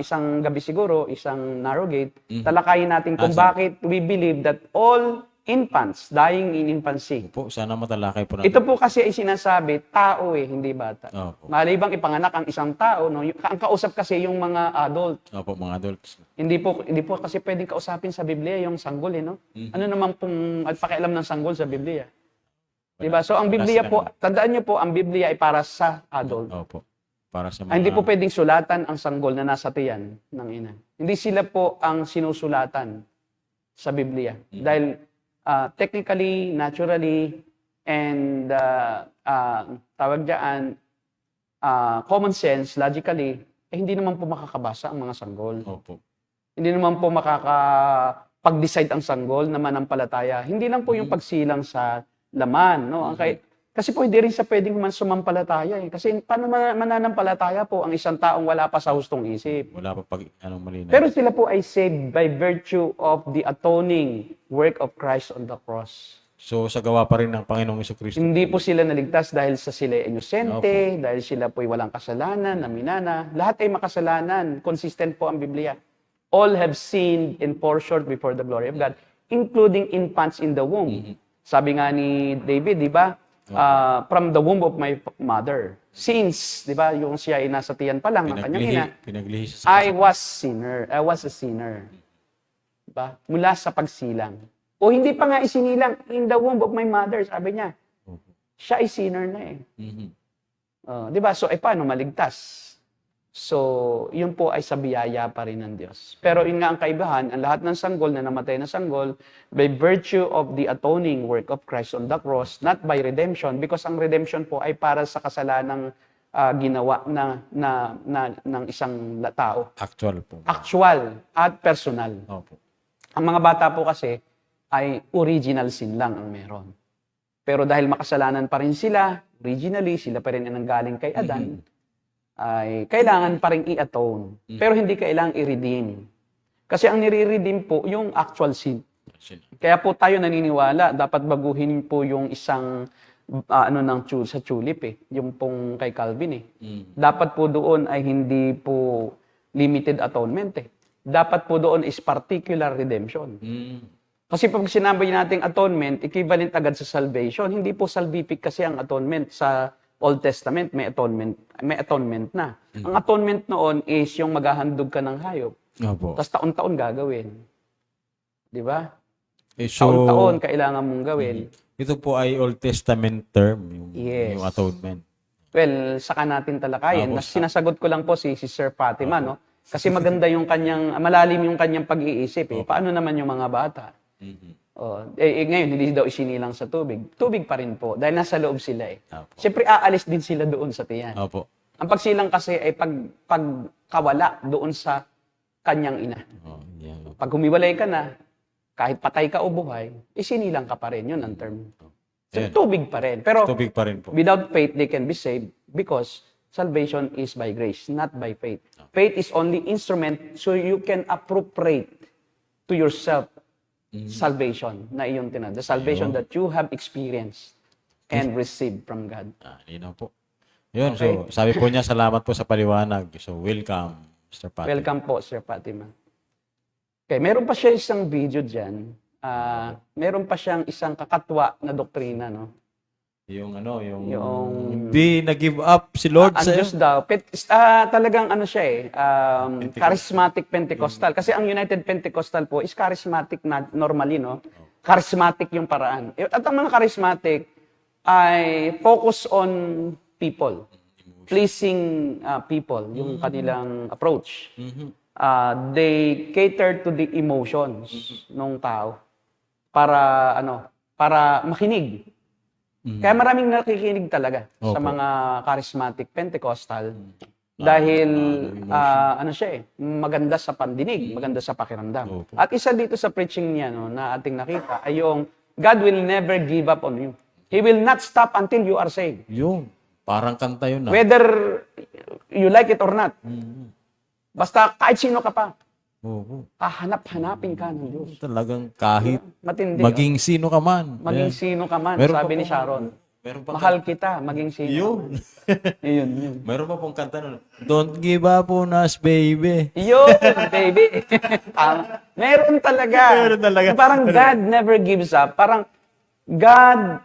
isang gabi siguro, isang narrow gate. Talakayin natin kung bakit we believe that all infants dying in infancy. Po, sana matalakay po natin. Ito po kasi ay sinasabi, tao hindi bata. Opo. Malibang ipanganak ang isang tao, no? Ang kausap kasi yung mga adult. Opo, mga adults. Hindi po kasi pwedeng kausapin sa Biblia yung sanggol, no? Ano naman pong pakialam ng sanggol sa Biblia? Diba? So ang Biblia po, tandaan niyo po, ang Biblia ay para sa adult. Opo. Para sa mga... Hindi po pwedeng sulatan ang sanggol na nasa tiyan ng ina. Hindi sila po ang sinusulatan sa Biblia. Dahil technically, naturally, and tawag dyan, common sense, logically, hindi naman po makakabasa ang mga sanggol. Opo. Hindi naman po makakapag-decide ang sanggol na manampalataya. Hindi lang po yung pagsilang sa laman. No? Kasi po hindi rin sa pwedeng sumampalataya. Kasi paano mananampalataya po ang isang taong wala pa sa hustong isip? Wala pa malinaw. Pero sila po ay saved by virtue of the atoning work of Christ on the cross. So, sa gawa pa rin ng Panginoong Jesucristo. Hindi po sila naligtas dahil sa sila inosente, dahil sila po ay walang kasalanan, naminana. Lahat ay makasalanan. Consistent po ang Biblia. All have sinned and fall short before the glory of God, including infants in the womb. Sabi nga ni David, di ba? From the womb of my mother. Since, di ba, yung siya ay nasa tiyan pa lang ng kanyang ina, Pinaglihi siya I was a sinner. Diba? Mula sa pagsilang. O hindi pa nga isinilang, in the womb of my mother, sabi niya. Siya ay sinner na eh. Di ba? So, paano maligtas? So, yun po ay sa biyaya pa rin ng Diyos. Pero yun nga ang kaibahan, ang lahat ng sanggol na namatay na sanggol, by virtue of the atoning work of Christ on the cross, not by redemption, because ang redemption po ay para sa kasalanang ginawa ng isang tao. Actual po. Actual at personal. Opo. Ang mga bata po kasi ay original sin lang ang meron. Pero dahil makasalanan pa rin sila, originally, sila pa rin ang nanggaling kay Adan, ay kailangan pa rin i-atone. Pero hindi kailangan i-redeem. Kasi ang nire-redeem po, yung actual sin. Kaya po tayo naniniwala, dapat baguhin po yung isang sa tulip yung pong kay Calvin Dapat po doon ay hindi po limited atonement Dapat po doon is particular redemption. Kasi pag sinabi nating atonement, equivalent agad sa salvation. Hindi po salvific kasi ang atonement sa Old Testament, may atonement na. Ang atonement noon is yung maghahandog ka ng hayop. Opo. Tapos taon-taon gagawin. Di ba? So, Taon-taon kailangan mong gawin. ito po ay Old Testament term, yung, Yes. yung atonement. Well, saka natin talakayin. Sinasagot ko lang po si Sir Fatima, no? Kasi maganda yung malalim yung kanyang pag-iisip. Paano naman yung mga bata? Ngayon, hindi daw isinilang sa tubig. Tubig pa rin po, dahil nasa loob sila Opo. Siyempre, aalis din sila doon sa tiyan. Opo. Ang pagsilang kasi ay pagkawala doon sa kanyang ina. Oh, yeah. Pag humiwalay ka na, kahit patay ka o buhay, isinilang ka pa rin. Yun ang term. So, Yan. tubig pa rin. Pero Tubig pa rin po. without faith, they can be saved because salvation is by grace, not by faith. Faith is only instrument so you can appropriate to yourself salvation na iyong the salvation that you have experienced and received from God. Linaw po. Yun, Okay. so sabi po niya, salamat po sa paliwanag. So, welcome, Mr. Patrick. Welcome po, Sir Fatima. Okay, meron pa siya isang video dyan. Meron pa siyang isang kakatwa na doktrina, no? Yung Yung- hindi nag-give up si Lord Ang sa Diyos daw. Talagang siya charismatic Pentecostal. Kasi ang United Pentecostal po is charismatic na normally, no? Charismatic yung paraan. At ang mga charismatic ay focus on people. Pleasing people, yung kanilang approach. They cater to the emotions ng tao para makinig. Kaya maraming nakikinig talaga sa mga charismatic Pentecostal dahil maganda sa pandinig, maganda sa pakiramdam. Opo. At isa dito sa preaching niya na ating nakita ay yung God will never give up on you. He will not stop until you are saved. Yung, parang kanta yun na. Whether you like it or not. Basta kahit sino ka pa, Oo. hahanap-hanapin ka ng Diyos. Talagang kahit Matindi. maging sino ka man. Maging sino ka man, Meron pa sabi ni pong- Sharon. Meron pa Mahal kita, maging sino. Yun. Yun. Meron pa pong kanta nun. Don't give up on us, baby. Yun, baby. Meron talaga. Meron talaga. Parang God never gives up. Parang God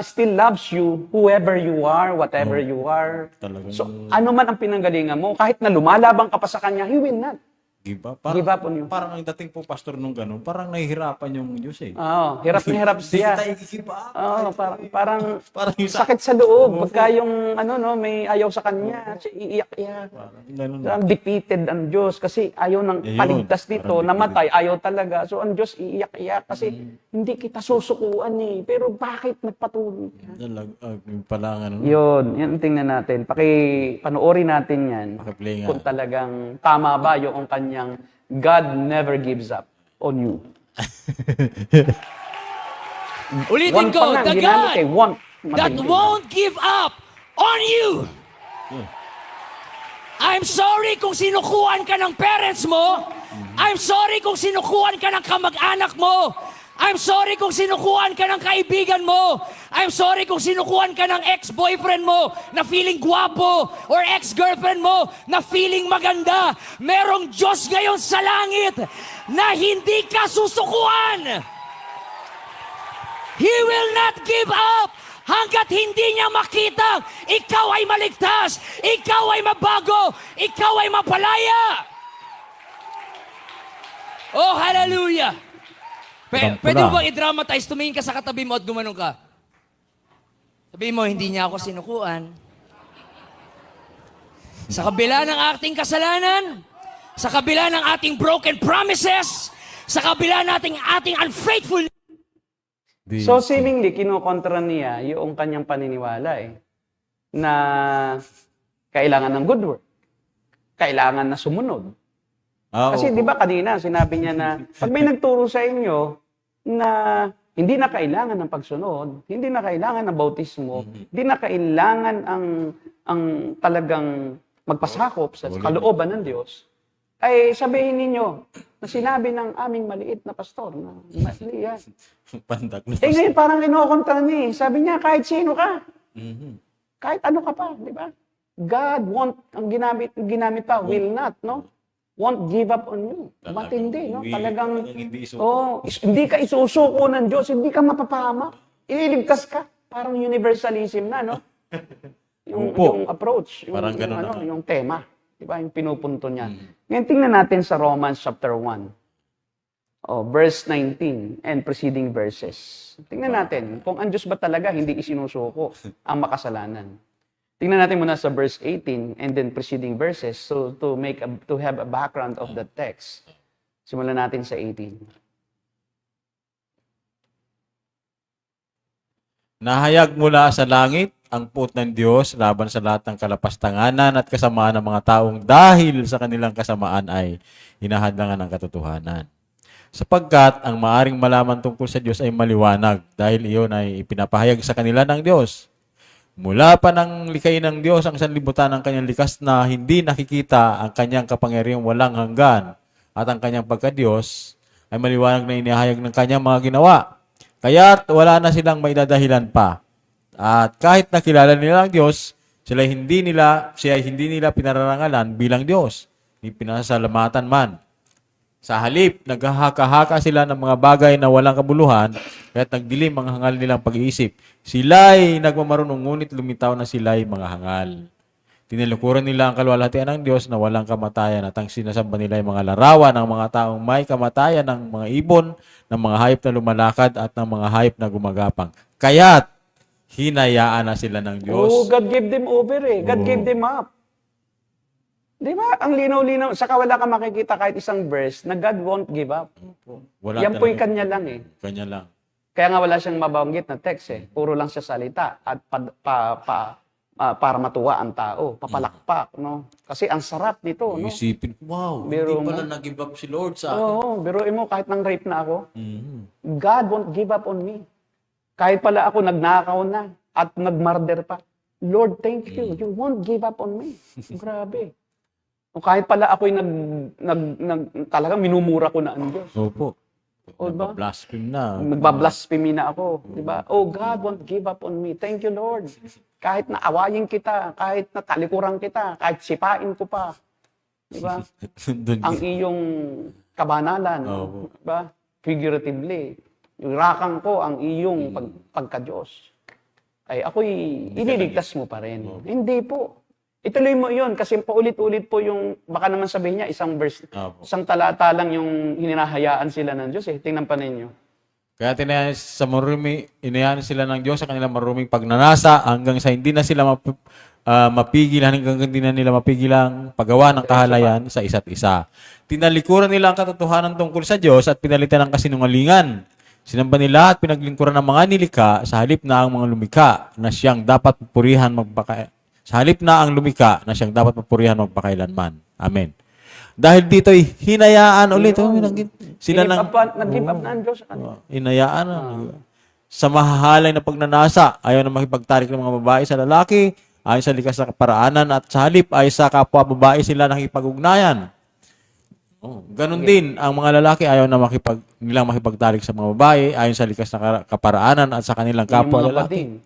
still loves you, whoever you are, whatever you are. Talagang So, ano man ang pinanggalingan mo, kahit na lumalabang ka pa sa Kanya, He will not give up. give up on you. Parang ang dating po, pastor, nung ganun, parang nahihirapan yung Diyos eh. Oo, hirap na hirap Hindi siya. tayo give up. Oo, parang Parang yung sakit sa loob. Pagka yung, may ayaw sa Kanya, siya iiyak-iyak. Parang ganun. Ang defeated ang Diyos kasi ayaw ng Ayun, paligtas dito, parang namatay, ayaw talaga. So ang Diyos iiyak-iyak kasi hindi kita susukuan Pero bakit nagpatuloy ka? Yung pala ang ano. Yun tingnan natin. Panoorin natin yan. Pakiplay nga. Kung talagang tama ba yung kanyang God never gives up on you. Ulitin ko, the God want. that won't give up on you. I'm sorry kung sinukuan ka ng parents mo. I'm sorry kung sinukuan ka ng kamag-anak mo. I'm sorry kung sinukuan ka ng kaibigan mo. I'm sorry kung sinukuan ka ng ex-boyfriend mo na feeling gwapo or ex-girlfriend mo na feeling maganda. Merong Diyos ngayon sa langit na hindi ka susukuan. He will not give up hanggat hindi niya makita ikaw ay maligtas, ikaw ay mabago, ikaw ay mapalaya. Oh, hallelujah! Pwede mo bang i-dramatize? Tumingin ka sa katabi mo at gumanong ka. Sabihin mo, hindi niya ako sinukuan. Sa kabila ng ating kasalanan, sa kabila ng ating broken promises, sa kabila ng ating unfaithful. So seemingly, kinukontra niya yung kanyang paniniwala na kailangan ng good work. Kailangan na sumunod. Kasi di ba kanina, sinabi niya na pag may nagturo sa inyo na hindi na kailangan ng pagsunod, hindi na kailangan ng bautismo, hindi na kailangan ang talagang magpasakop sa kalooban ng Diyos, ay sabihin ninyo na sinabi ng aming maliit na pastor na mali yan. Pandak na. Ngayon parang kinukontra niya. Sabi niya, kahit sino ka, kahit ano ka pa, di ba? God ang ginamit pa, will not, no? Won't give up on you. Matindi, no? Talagang, hindi ka isusuko ng Diyos, hindi ka mapapahamak. Ililigtas ka. Parang universalism na, no? Yung approach, Parang ganun na. yung tema. Diba? Yung pinupunto niya. Ngayon, tingnan natin sa Romans chapter 1. Verse 19 and preceding verses. Tingnan natin kung ang Diyos ba talaga hindi isinusuko ang makasalanan. Tingnan natin muna sa verse 18 and then preceding verses so to have a background of the text. Simulan natin sa 18. Nahayag mula sa langit ang puot ng Diyos laban sa lahat ng kalapastanganan at kasamaan ng mga taong dahil sa kanilang kasamaan ay hinahadlangan ng katotohanan. Sapagkat ang maaring malaman tungkol sa Diyos ay maliwanag dahil iyon ay ipinapahayag sa kanila ng Diyos. Mula pa ng likhain ng Diyos ang sanlibutan ng kanyang likas na hindi nakikita ang kanyang kapangyarihang walang hanggan at ang kanyang pagka-Diyos ay maliwanag na inihayag ng kanyang mga ginawa. Kaya't wala na silang maidadahilan pa. At kahit nakilala nila ang Diyos, siya ay hindi nila pinararangalan bilang Diyos, ni pinasasalamatan man. Sa halip, naghahaka-haka sila ng mga bagay na walang kabuluhan, kaya't nagdilim ang hangal nilang pag-iisip. Sila'y nagmamarunong, ngunit lumitaw na sila'y mga hangal. Tinilukuran nila ang kaluwalhatian ng Diyos na walang kamatayan at ang sinasamba nila ay mga larawan ng mga taong may kamatayan ng mga ibon, ng mga hayop na lumalakad at ng mga hayop na gumagapang. Kaya't hinayaan na sila ng Diyos. God gave them over God gave them up. Di ba? Ang linaw-linaw. Saka wala ka makikita kahit isang verse na God won't give up. Yan po yung kanya lang Kanya lang. Kaya nga wala siyang mabanggit na text Puro lang siya salita at para matuwa ang tao. Papalakpak, no? Kasi ang sarap nito, no? Isipin, wow, Biro hindi pala mo. nag-give up si Lord sa akin. Oo, biruin mo kahit nang rape na ako. God won't give up on me. Kahit pala ako nagnakaw na at nagmurder pa. Lord, thank you. You won't give up on me. Grabe. O kahit pala ako'y talagang minumura ko na ang Diyos. Opo. O ba? Blaspheme na. Nagbablasphemy na ako. Di ba? Oh, God won't give up on me. Thank you, Lord. Kahit na awayin kita, kahit na talikuran kita, kahit sipain ko pa. Di ba? Ang iyong kabanalan. Di ba? Figuratively. Yung rakang ko, ang iyong pagka-Diyos. Ay, ako'y iniligtas mo pa rin. Hindi po. Ituloy mo yun kasi paulit-ulit po yung, baka naman sabihin niya, isang verse, isang talata lang yung hinahayaan sila ng Diyos Tingnan pa ninyo. Kaya inayaan sila ng Diyos sa kanilang maruming pagnanasa hanggang sa hindi na sila mapigilan, hanggang hindi na nila mapigilang paggawa ng kahalayan sa isa't isa. Tinalikuran nila ang katotohanan tungkol sa Diyos at pinalitan ng kasinungalingan. Sinamba nila at pinaglingkuran ng mga nilikha sa halip na ang mga lumikha na siyang dapat purihan magpakailanman. Amen. Dahil dito'y hinayaan ulit. Sila nag-give up na ang Diyos. Hinayaan na. Sa mahahalay na pagnanasa, ayaw na makipagtarik ng mga babae sa lalaki, ayon sa likas na kaparaanan at sa halip ay sa kapwa babae sila nakipag-ugnayan. Ganon din, ang mga lalaki ayaw na nilang makipagtarik sa mga babae ayon sa likas na kaparaanan at sa kanilang kapwa lalaki.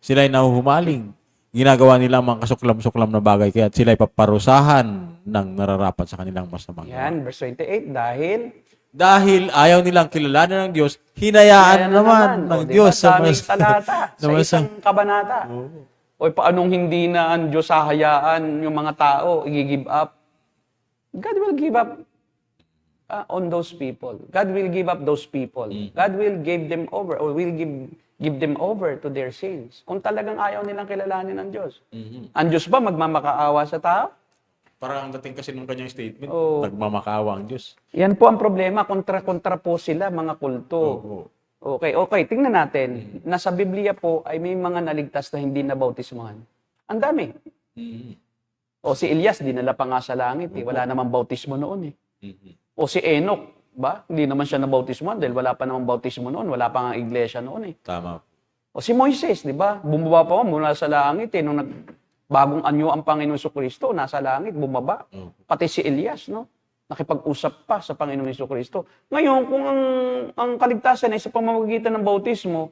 Sila ay nahuhumaling. Ginagawa nila ang mga kasuklam-suklam na bagay kaya sila ay paparusahan ng nararapat sa kanilang masamang. Yan, verse 28, dahil ayaw nilang kilalanin ng Diyos, hinayaan naman ng Diyos sa talata, sa isang kabanata. O paanong hindi na ang Diyos hahayaan yung mga tao, i-give up? God will give up on those people. God will give up those people. God will give them over or will give give them over to their sins. Kung talagang ayaw nilang kilalanin ang Diyos. Mhm. Ang Diyos ba magmamakaawa sa tao? Parang ang dating kasi nung kanyang statement, Oo. nagmamakaawa ang Diyos. Yan po ang problema. Kontra-kontra po sila, mga kulto. Oo. Okay. Tingnan natin. Nasa Biblia po ay may mga naligtas na hindi nabautismuhan. Ang dami. Mhm. O si Elias, dinala pa nga sa langit. Wala namang bautismo noon eh. Mhm. O si Enoch, ba? Hindi naman siya nabautismuhan dahil wala pa namang bautismo noon. Wala pa nga iglesia noon eh. Tama. O si Moises, di ba? Bumaba pa mula sa langit eh. Nung bagong anyo ang Panginoon Jesucristo, nasa langit, bumaba. Oo. Pati si Elias, no? Nakipag-usap pa sa Panginoon Jesucristo. Ngayon, kung ang kaligtasan ay sa pamamagitan ng bautismo,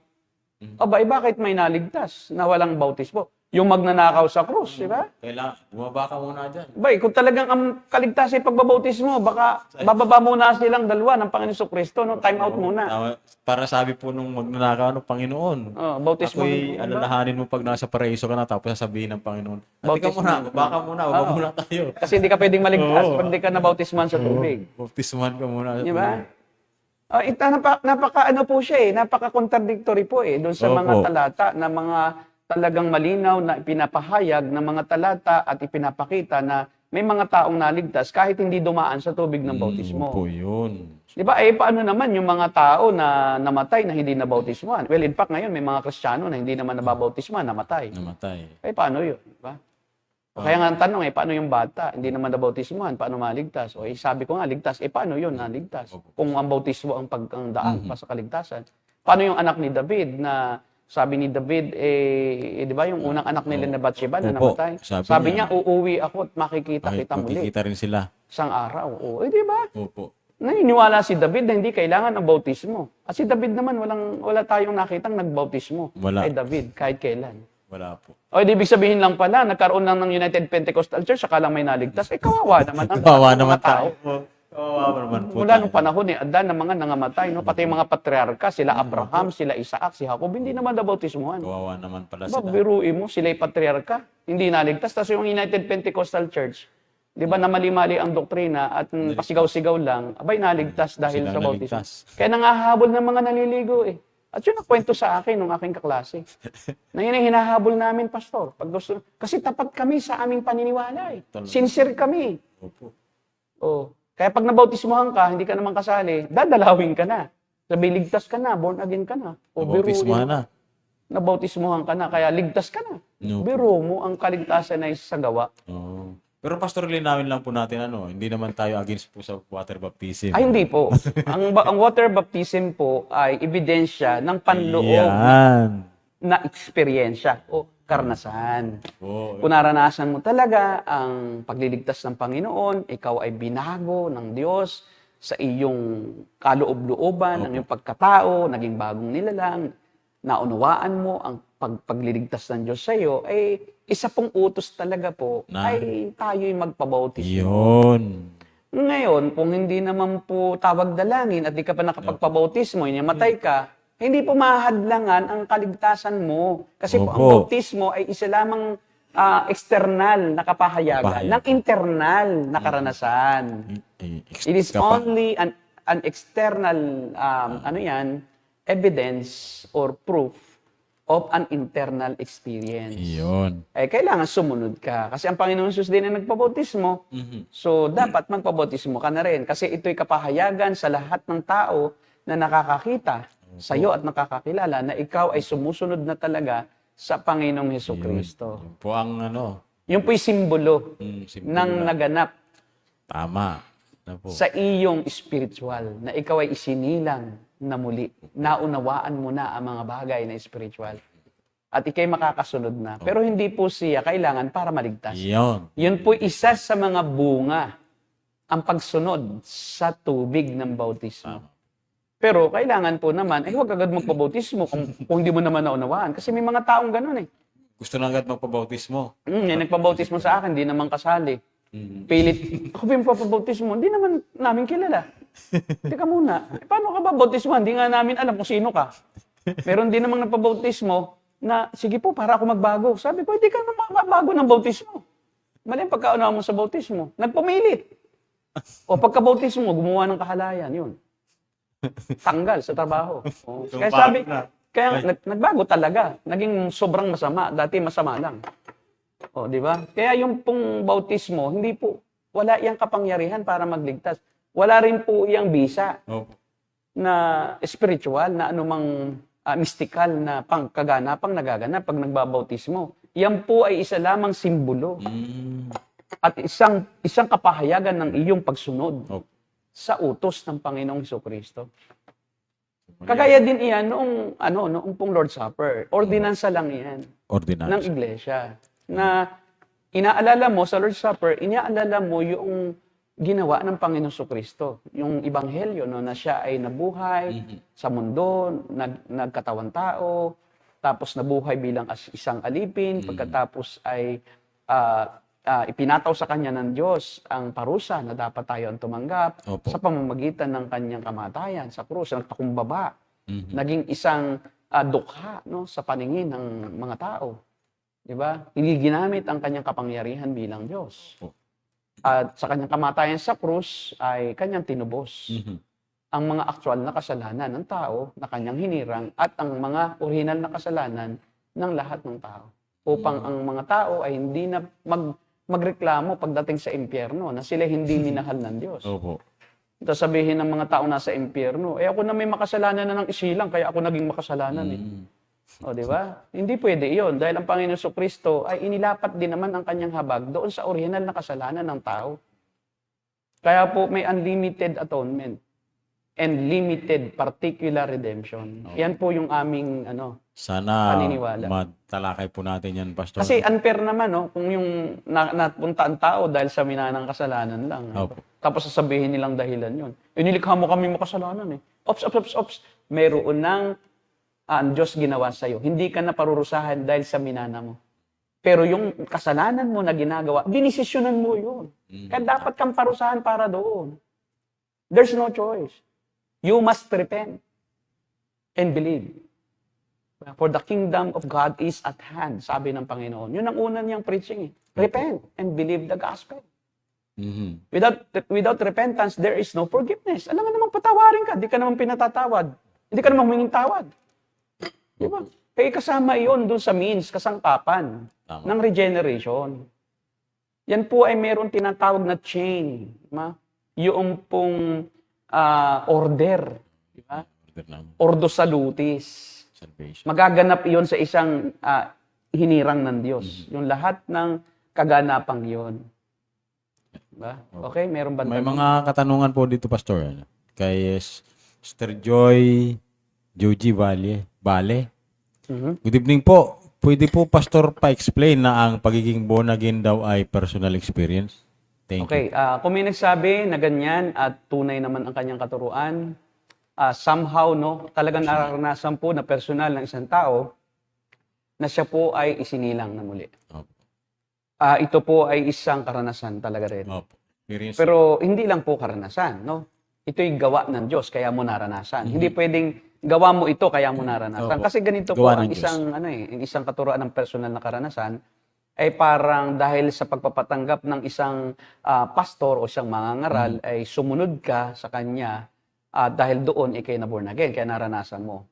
abay, bakit may naligtas na walang bautismo? Yung magnanakaw sa krus, di ba? Kailangan, bumaba ka muna dyan. Bay, kung talagang ang kaligtasan ay pagbabautismo, baka bababa muna silang dalawa ng Panginoon Jesucristo, no? Time out muna. Tama. Para sabi po nung magnanakaw ng Panginoon, Oh, bautismo. ako'y diba? alalahanin mo pag nasa paraiso ka na tapos sasabihin ng Panginoon, Ate ka Bautismo. muna, baka muna, wag Oo. muna tayo. Kasi hindi ka pwedeng maligtas Oo. pag hindi ka nabautisman sa tubig. Baptisman ka muna. Di ba? Napaka ano po siya eh, napaka-contradictory po eh, doon sa Opo. mga talata na mga talagang malinaw na ipinapahayag ng mga talata at ipinapakita na may mga taong naligtas kahit hindi dumaan sa tubig ng bautismo. Po yun. Di ba? Eh, paano naman yung mga tao na namatay na hindi nabautismuhan? Well, in fact, ngayon may mga Kristiyano na hindi naman nababautismuhan, namatay. Namatay. Eh, paano yun? Di ba? O kaya nga ang tanong eh, paano yung bata? Hindi naman nabautismuhan, paano maligtas? O sabi ko nga, ligtas. Eh, paano yun naligtas? Kung ang bautismo ang pagdaan pa sa kaligtasan. Paano yung anak ni David na sabi ni David, di ba yung unang anak nila na Bathsheba na Opo. namatay? Sabi Sabi niya, niya, uuwi ako at makikita kita muli. Magkikita rin sila. Isang araw. O, di ba? Opo. Naniniwala si David na hindi kailangan ng bautismo. At si David naman, wala tayong nakitang nagbautismo Wala. kay David kahit kailan. Wala po. O, ibig sabihin lang pala, nagkaroon lang ng United Pentecostal Church, saka lang may naligtas. Eh, kawawa naman ang Kawawa mga naman tao. tayo. Kawawa naman po Mula tayo. nung panahon ni Adan, ng mga nangamatay, no? Pati yung mga patriarka, sila Abraham, sila Isaac, si Jacob, hindi naman nabautismuhan. Kawawa naman pala Diba, sila. biruin mo, sila yung patriarka, hindi naligtas. Tapos yung United Pentecostal Church, di ba, na mali-mali ang doktrina at pasigaw-sigaw lang, abay, naligtas dahil Sila sa bautismo. naligtas. Kaya nangahabol ng mga naliligo eh. At yun ang kwento sa akin nung aking kaklase. Na yun ang hinahabol namin, Pastor. Pag gusto, kasi tapat kami sa aming paniniwala eh. Sincere kami. Opo. Oh. Kaya pag nabautismuhan ka, hindi ka naman kasali, dadalawin ka na. Sabi, ligtas ka na, born again ka na. O Nabautismuhan biruin mo, na. nabautismuhan ka na, kaya ligtas ka na. No. Biro mo ang kaligtasan na sa gawa. Oo. Pero pastor, linawin lang po natin hindi naman tayo against po sa water baptism. Ay, hindi po. ang water baptism po ay ebidensya ng panloob Yan. na eksperyensya o karanasan. Po. Kung naranasan mo talaga ang pagliligtas ng Panginoon, ikaw ay binago ng Diyos sa iyong kaloob-looban, ang iyong pagkatao, naging bagong nilalang, naunawaan mo ang pagliligtas ng Diyos sa iyo, ay isa pong utos talaga po ay tayo'y magpabautismo. Yun. Ngayon, kung hindi naman po tawag dalangin at di ka pa nakapagpabautismo, inamatay ka, hindi po mahadlangan ang kaligtasan mo. Kasi po, ang Opo. bautismo ay isa lamang external na kapahayagan ng internal na karanasan. It is only an external evidence or proof of an internal experience. Yun. Eh, kailangan sumunod ka. Kasi ang Panginoon Jesus din ang nagpabautismo. So, dapat magpabautismo ka na rin. Kasi ito'y kapahayagan sa lahat ng tao na nakakakita sa iyo at nakakakilala na ikaw ay sumusunod na talaga sa Panginoong Hesukristo. Yun po ang Yun po'y simbolo simbolo ng na. naganap Tama. Na po. sa iyong spiritual na ikaw ay isinilang na muli. Naunawaan mo na ang mga bagay na spiritual. At ikay makakasunod na. Pero hindi po siya kailangan para maligtas. Yun. Yun po isa sa mga bunga ang pagsunod sa tubig ng bautismo. Pero kailangan po naman, huwag agad magpabautismo kung hindi mo naman naunawaan. Kasi may mga taong ganun eh. Gusto na agad magpabautismo. Yung nagpabautismo sa akin, hindi naman kasali. Pilit, ako ba yung papabautismo? Hindi naman namin kilala. Teka muna, paano ka ba bautismo? Hindi nga namin alam kung sino ka. Meron din namang nagpabautismo na, sige po, para ako magbago. Sabi ko, hindi ka naman magbago ng bautismo. Mali ang pagkaunawa mo sa bautismo. Nagpumilit. O pagka-bautismo, gumawa ng kahalayan. Yun. Tanggal sa trabaho. O, kaya sabi, Kaya nagbago talaga. Naging sobrang masama. Dati masama lang. O, di ba? Kaya yung pong bautismo, hindi po, wala iyang kapangyarihan para magligtas. Wala rin po iyang bisa Opo. na spiritual, na anumang mystical na pangkaganapang nagaganap pag nagbabautismo. Yan po ay isa lamang simbolo at isang kapahayagan ng iyong pagsunod Opo. sa utos ng Panginoong Hesuscristo. Kagaya din iyan noong pong Lord's Supper. Ordinansa lang iyan ng Ordinance. iglesia. Na inaalala mo sa Lord's Supper, inaalala mo yung ginawa ng Panginoong Hesuscristo. Yung ebanghelyo, no, na siya ay nabuhay sa mundo, nagkatawan tao, tapos nabuhay bilang isang alipin, pagkatapos ay ipinataw sa kanya ng Diyos ang parusa na dapat tayo ang tumanggap Opo. sa pamamagitan ng kanyang kamatayan sa krus, nagpakumbaba, Mhm. naging isang dukha, no, sa paningin ng mga tao. Di ba? Hindi ginamit ang kanyang kapangyarihan bilang Diyos. Opo. At sa kanyang kamatayan sa krus ay kanyang tinubos Mhm. ang mga aktual na kasalanan ng tao na kanyang hinirang at ang mga orihinal na kasalanan ng lahat ng tao. Upang ang mga tao ay hindi na magreklamo pagdating sa impyerno na sila hindi minahal ng Diyos. Opo. Ito sabihin ng mga tao nasa impyerno, ako na may makasalanan na ng isilang, kaya ako naging makasalanan. O, di ba? Hindi pwede iyon dahil ang Panginoon Jesucristo ay inilapat din naman ang kanyang habag doon sa orihinal na kasalanan ng tao. Kaya po may unlimited atonement and limited particular redemption. Yan po yung aming Sana paniniwala. matalakay po natin yan, Pastor. Kasi unfair naman, no? Kung yung napunta ang tao dahil sa minanang kasalanan lang. Opo. Tapos sasabihin nilang dahilan yun. Inilikha mo kami makasalanan eh. Ops. Meron ng ang Diyos ginawa sa'yo. Hindi ka na parurusahan dahil sa minana mo. Pero yung kasalanan mo na ginagawa, dinisisyonan mo yun. Kaya dapat kang parusahan para doon. There's no choice. You must repent and believe. For the kingdom of God is at hand, sabi ng Panginoon. Yun ang una niyang preaching. Repent and believe the gospel. Mhm. Without repentance, there is no forgiveness. Alam nga namang patawarin ka, di ka naman pinatatawad. Hindi ka naman humingin tawad. Di ba? Kaya kasama iyon doon sa means, kasangkapan Tama. ng regeneration. Yan po ay meron tinatawag na chain. Yung pong order. Di ba? Order ng Ordo salutis. salvation. Magaganap iyon sa isang hinirang ng Diyos. Yung lahat ng kaganapang iyon. Diba? Okay, meron ba May tanong? mga katanungan po dito, Pastor. Kay Sister Joy Joji Bale. Mhm. Good evening po. Pwede po, Pastor, pa-explain na ang pagiging born again daw ay personal experience? Thank you. Okay, kung may nagsabi na ganyan at tunay naman ang kanyang katuruan, somehow, no, talagang nararanasan po na personal ng isang tao na siya po ay isinilang na muli. Opo. Ito po ay isang karanasan talaga rin. Opo. Experience. Pero hindi lang po karanasan, no? Ito'y gawa ng Diyos, kaya mo naranasan. Hindi pwedeng gawa mo ito, kaya mo naranasan. Opo. Kasi ganito po Gawa ang ng Diyos. isang katuruan ng personal na karanasan ay parang dahil sa pagpapatanggap ng isang pastor o isang mangangaral ay sumunod ka sa kanya dahil doon ikay na born again, kaya naranasan mo.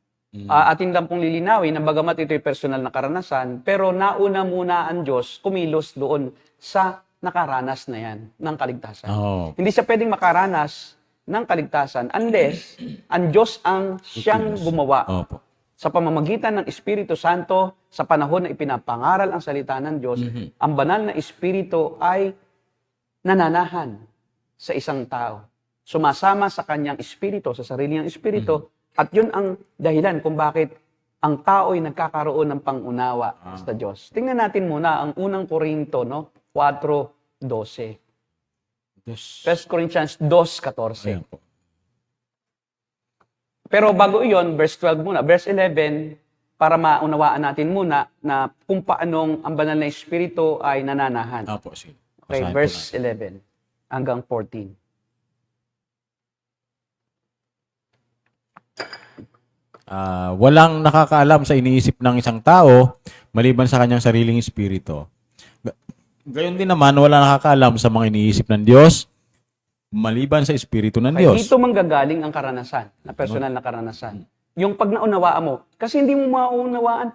Atin lang pong lilinawin na bagamat ito'y personal na karanasan, pero nauna muna ang Diyos kumilos doon sa nakaranas na yan ng kaligtasan. Oh. Hindi siya pwedeng makaranas ng kaligtasan unless ang Diyos ang siyang gumawa Opo. sa pamamagitan ng Espiritu Santo sa panahon na ipinapangaral ang salita ng Diyos. Ang banal na Espiritu ay nananahan sa isang tao. Sumasama sa kanyang Espiritu, sa sarili niyang Espiritu, at yun ang dahilan kung bakit ang tao ay nagkakaroon ng pangunawa sa Diyos. Tingnan natin muna ang unang Korinto, no? 4:12. 1 Corinthians 2:14. Ayan po. Pero bago iyon, verse 12 muna. Verse 11, para maunawaan natin muna na kung paanong ang banal na Espiritu ay nananahan. Opo, sige. Okay, Basahin po verse natin. 11 hanggang 14. Walang nakakaalam sa iniisip ng isang tao maliban sa kanyang sariling espiritu. Gayon din naman, wala nakakaalam sa mga iniisip ng Diyos maliban sa espiritu ng Okay, Diyos. dito manggagaling ang karanasan, na personal na karanasan. Yung pag naunawaan mo. Kasi hindi mo maunawaan,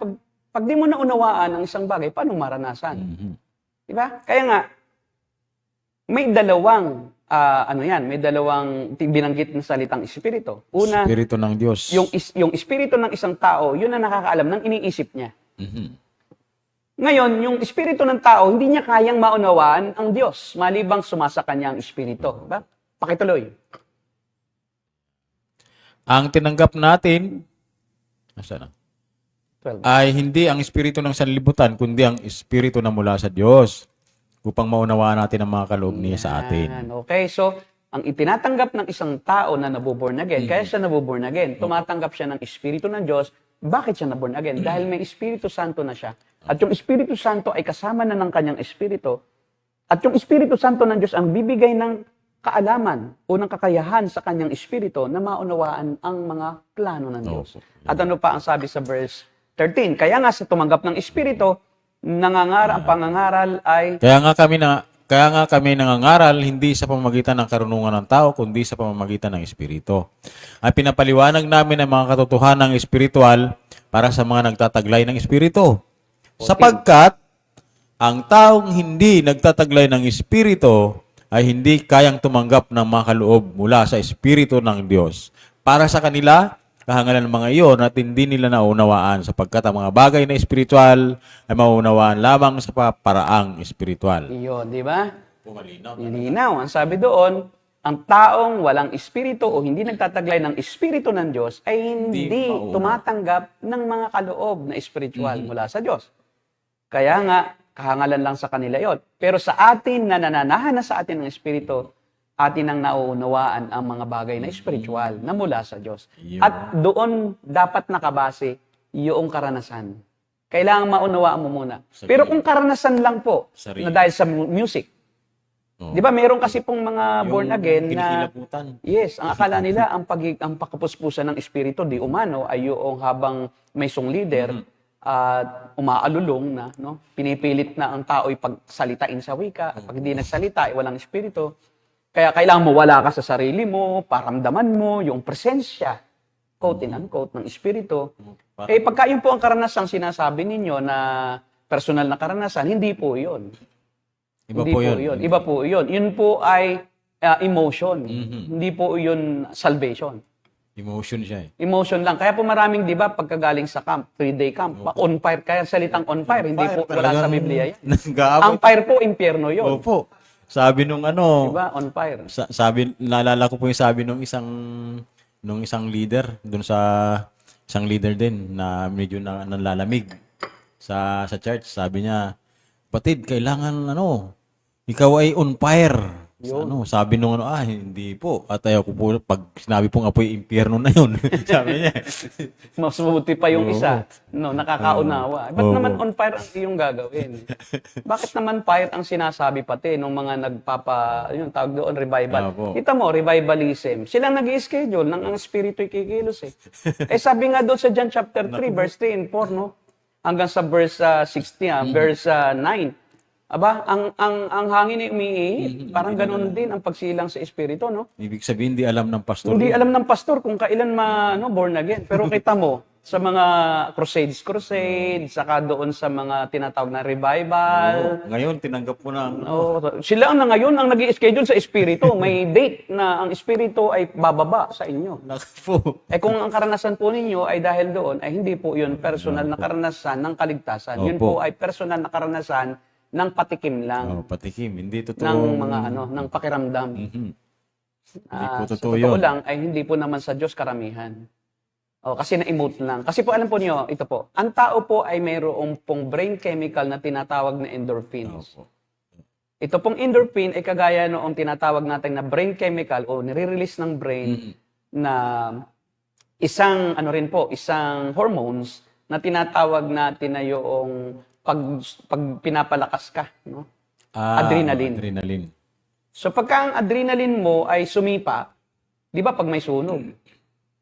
pag di mo naunawaan ang isang bagay, paano maranasan? Di ba? Kaya nga, may dalawang, may dalawang binanggit na salitang espiritu. Una, Espiritu ng Diyos. yung espiritu ng isang tao, yun ang nakakaalam ng iniisip niya. Mhm. Ngayon, yung espiritu ng tao, hindi niya kayang maunawaan ang Diyos, malibang sumasa kanya ang espiritu. Diba? Pakituloy. Ang tinanggap natin, nasaan na? 12. Ay hindi ang espiritu ng sanlibutan, kundi ang espiritu na mula sa Diyos upang maunawaan natin ang mga kaloob niya sa atin. Yan. Okay, so, ang itinatanggap ng isang tao na nabuborn again, kaya siya nabuborn again, tumatanggap siya ng espiritu ng Diyos. Bakit siya naborn again? Dahil may Espiritu Santo na siya. At yung Espiritu Santo ay kasama na ng kanyang espiritu. At yung Espiritu Santo ng Diyos ang bibigay ng kaalaman o ng kakayahan sa kanyang espiritu na maunawaan ang mga plano ng Diyos. Opo. At ano pa ang sabi sa verse 13? Kaya nga sa tumanggap ng espiritu, ang pangangaral ay Kaya nga kami nangangaral hindi sa pamamagitan ng karunungan ng tao, kundi sa pamamagitan ng espiritu. Ay pinapaliwanag namin ang mga katotohanan ng espiritual para sa mga nagtataglay ng espiritu. Sapagkat ang taong hindi nagtataglay ng espiritu ay hindi kayang tumanggap ng mga kaloob mula sa espiritu ng Diyos. Para sa kanila, kahangalan ng mga iyon at hindi nila naunawaan sapagkat ang mga bagay na espiritual ay maunawaan lamang sa paraang espiritual. iyon, di ba? Pumalinaw. Linaw. Ang sabi doon, ang taong walang espiritu o hindi nagtataglay ng espiritu ng Diyos ay hindi Hindi tumatanggap ng mga kaloob na espiritual mula sa Diyos. Kaya nga, kahangalan lang sa kanila yon. Pero sa atin na nananahan na sa atin ng espiritu, atin ang nauunawaan ang mga bagay na espiritual na mula sa Diyos. Yun. At doon dapat nakabase yung karanasan. Kailangan maunawaan mo muna. Sarili. Pero kung karanasan lang po, Sarili. na dahil sa music, Oo. di ba meron kasi pong mga born again na, kinikilabutan. yes, ang akala nila, ang pakapuspusan ng espiritu, di umano, ay yung habang may song leader, at umaalulong na, no? Pinipilit na ang tao ipagsalitain sa wika. Pag hindi nagsalita, ay walang espiritu. Kaya kailangan mo wala ka sa sarili mo, paramdaman mo yung presensya, quote and unquote, ng espiritu. Eh, pagka yun po ang karanasang sinasabi ninyo na personal na karanasan, hindi po yun. Iba Hindi po yun. Iba po yun. Yun po ay emotion. Mhm. Hindi po yun salvation. Emotion siya eh. Emotion lang. Kaya po maraming, di ba, pagkagaling sa camp, 3-day camp, on fire. Kaya salitang on fire, hindi po wala sa Biblia yan. Ang fire po, impyerno yun. Opo. Sabi nung Di ano, ba? On fire. sabi, naalala ko po yung sabi nung isang leader, dun sa isang leader din na medyo nanlalamig sa church. Sabi niya, "Batid, kailangan ikaw ay on fire." Sabi nung hindi po. At ayaw ko po, pag sinabi pong apoy, impyerno na yun. Sabi niya. Mas mabuti pa yung isa. No, nakakaunawa. Ba't Oo. naman on fire ang iyong gagawin? Bakit naman fire ang sinasabi pati nung mga yung tawag doon, revival? Opo. Kita mo, revivalism. Silang nag-i-schedule nang ang espiritu kikilos eh. Sabi nga doon sa John chapter 3, verse 3 and 4, no? Hanggang sa verse 16, verse 9. Aba, ang hangin ay umiihip. Parang ganoon din ang pagsilang sa espiritu, no? Ibig sabihin, hindi alam ng pastor. Hindi yun. alam ng pastor kung kailan born again. Pero kita mo, sa mga crusades, saka doon sa mga tinatawag na revival. Ngayon, tinanggap mo na. Sila ang ngayon ang nag-i-schedule sa espiritu. May date na ang espiritu ay bababa sa inyo. Po. Kung ang karanasan po ninyo ay dahil doon, ay hindi po yun personal na karanasan ng kaligtasan. Yun Opo. po ay personal na karanasan ng patikim lang. Patikim. Hindi totoo. Ng mga ng pakiramdam. Mhm. Hindi po Sa totoo totoo yun. lang, ay hindi po naman sa Diyos karamihan. Kasi na-emote lang. Kasi po, alam po niyo, ito po, ang tao po ay mayroong pong brain chemical na tinatawag na endorphins. Opo. Ito pong endorphin ay kagaya noong tinatawag natin na brain chemical o nire-release ng brain na isang hormones na tinatawag natin na yung pag pinapalakas ka, no? Adrenaline. Adrenaline. So pagka ang adrenaline mo ay sumipa, 'di ba pag may sunog,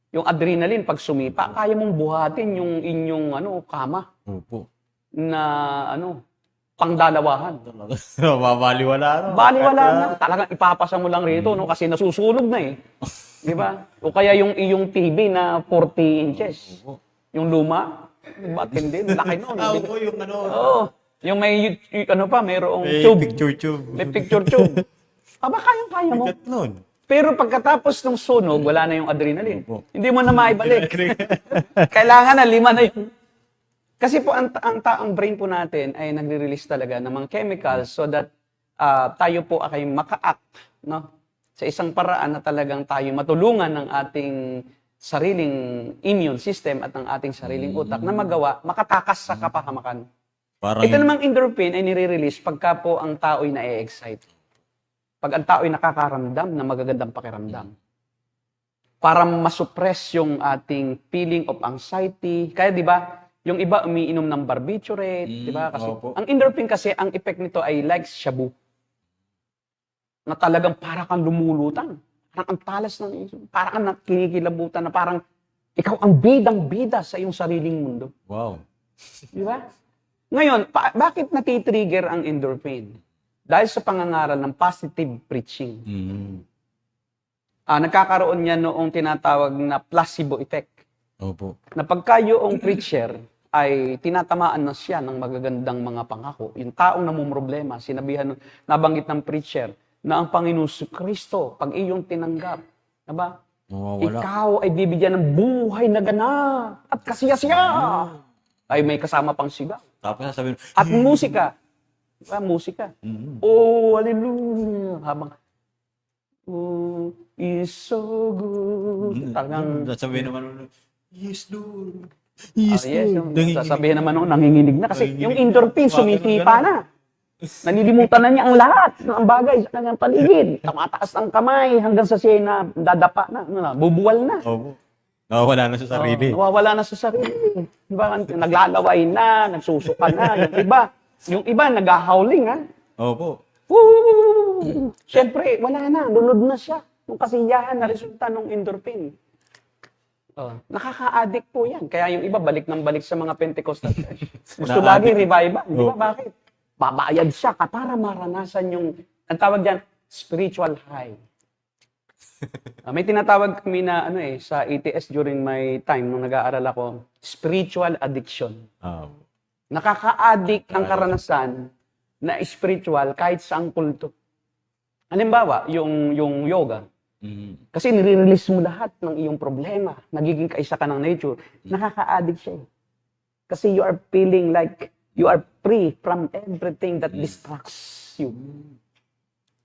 yung adrenaline pag sumipa, kaya mong buhatin yung inyong kama Opo. na pangdalawahan. Mabaliwala. Baliwala na. Talagang ipapasa mo lang rito, no? Kasi nasusunog na eh. Di ba? O kaya yung iyong TV na 40 inches. Yung luma. Diba? Tindi. Laki nun. po yung ano. Oo. Yung may, ano pa, mayroong May tube. picture tube. May picture tube. Aba, kayang-kaya mo. Bigat nun. Pero pagkatapos ng sunog, wala na yung adrenaline. Opo. Hindi mo na maibalik. Kailangan na 5 na yun. Kasi po, ang brain po natin ay nagre-release talaga ng mga chemicals so that tayo po ay maka-act, no? Sa isang paraan na talagang tayo matulungan ng ating sariling immune system at ng ating sariling utak na magawa, makatakas sa kapahamakan. Parang Ito namang endorphin ay nire-release pagka po ang tao'y na-excite. Pag ang tao'y nakakaramdam na magagandang pakiramdam. Para masuppress yung ating feeling of anxiety. Kaya di ba, yung iba umiinom ng barbiturate, di ba? Kasi opo. ang endorphin kasi, ang effect nito ay like shabu. Na talagang para kang lumulutang. Parang ang talas ng, parang kang kinikilabutan na parang ikaw ang bidang-bida sa iyong sariling mundo. wow. Di ba? Ngayon, bakit natitrigger ang endorphin? Dahil sa pangangaral ng positive preaching. Nagkakaroon niya noong tinatawag na placebo effect. Opo. Na pagka yung preacher ay tinatamaan na siya ng magagandang mga pangako, yung taong namumroblema, sinabihan, nabanggit ng preacher, na ang Panginoon Kristo, pag iyong tinanggap, diba? Mawawala. Ikaw ay bibigyan ng buhay na ganap at kasiyasiya. Ay may kasama pang sigaw. Tapos sasabihin, At musika. Diba? Musika. Oh, hallelujah. Habang, oh, is so good. Talagang, sasabihin naman, yes, Lord. yes, sasabihin naman nung nanginginig na. Kasi yung endorphin, sumisipa na. Nalilimutan na niya ang lahat ng bagay sa kanyang paligid. Tumataas ang kamay hanggang sa siya na dadapa na, bubuwal na. Opo. Nawawala na sa sarili. Nawawala na sa sarili. Diba? Naglalaway na, nagsusuka na. Yung iba nag-howling, ha? Opo. Woo! Siyempre, wala na. Lunod na siya. Yung kasiyahan na resulta ng endorphin. Nakaka-addict po yan. Kaya yung iba, balik ng balik sa mga Pentecostal church. Gusto lagi revival. Di ba? Bakit? Babayad siya para maranasan yung, ang tawag dyan, spiritual high. May tinatawag kami na sa ETS during my time nung nag-aaral ako, spiritual addiction. Nakaka-addict ang karanasan na spiritual kahit saang kulto. Halimbawa, yung yoga. Kasi nire-release mo lahat ng iyong problema. Nagiging kaisa ka ng nature. Nakaka-addict siya. Kasi you are feeling like you are free from everything that distracts you.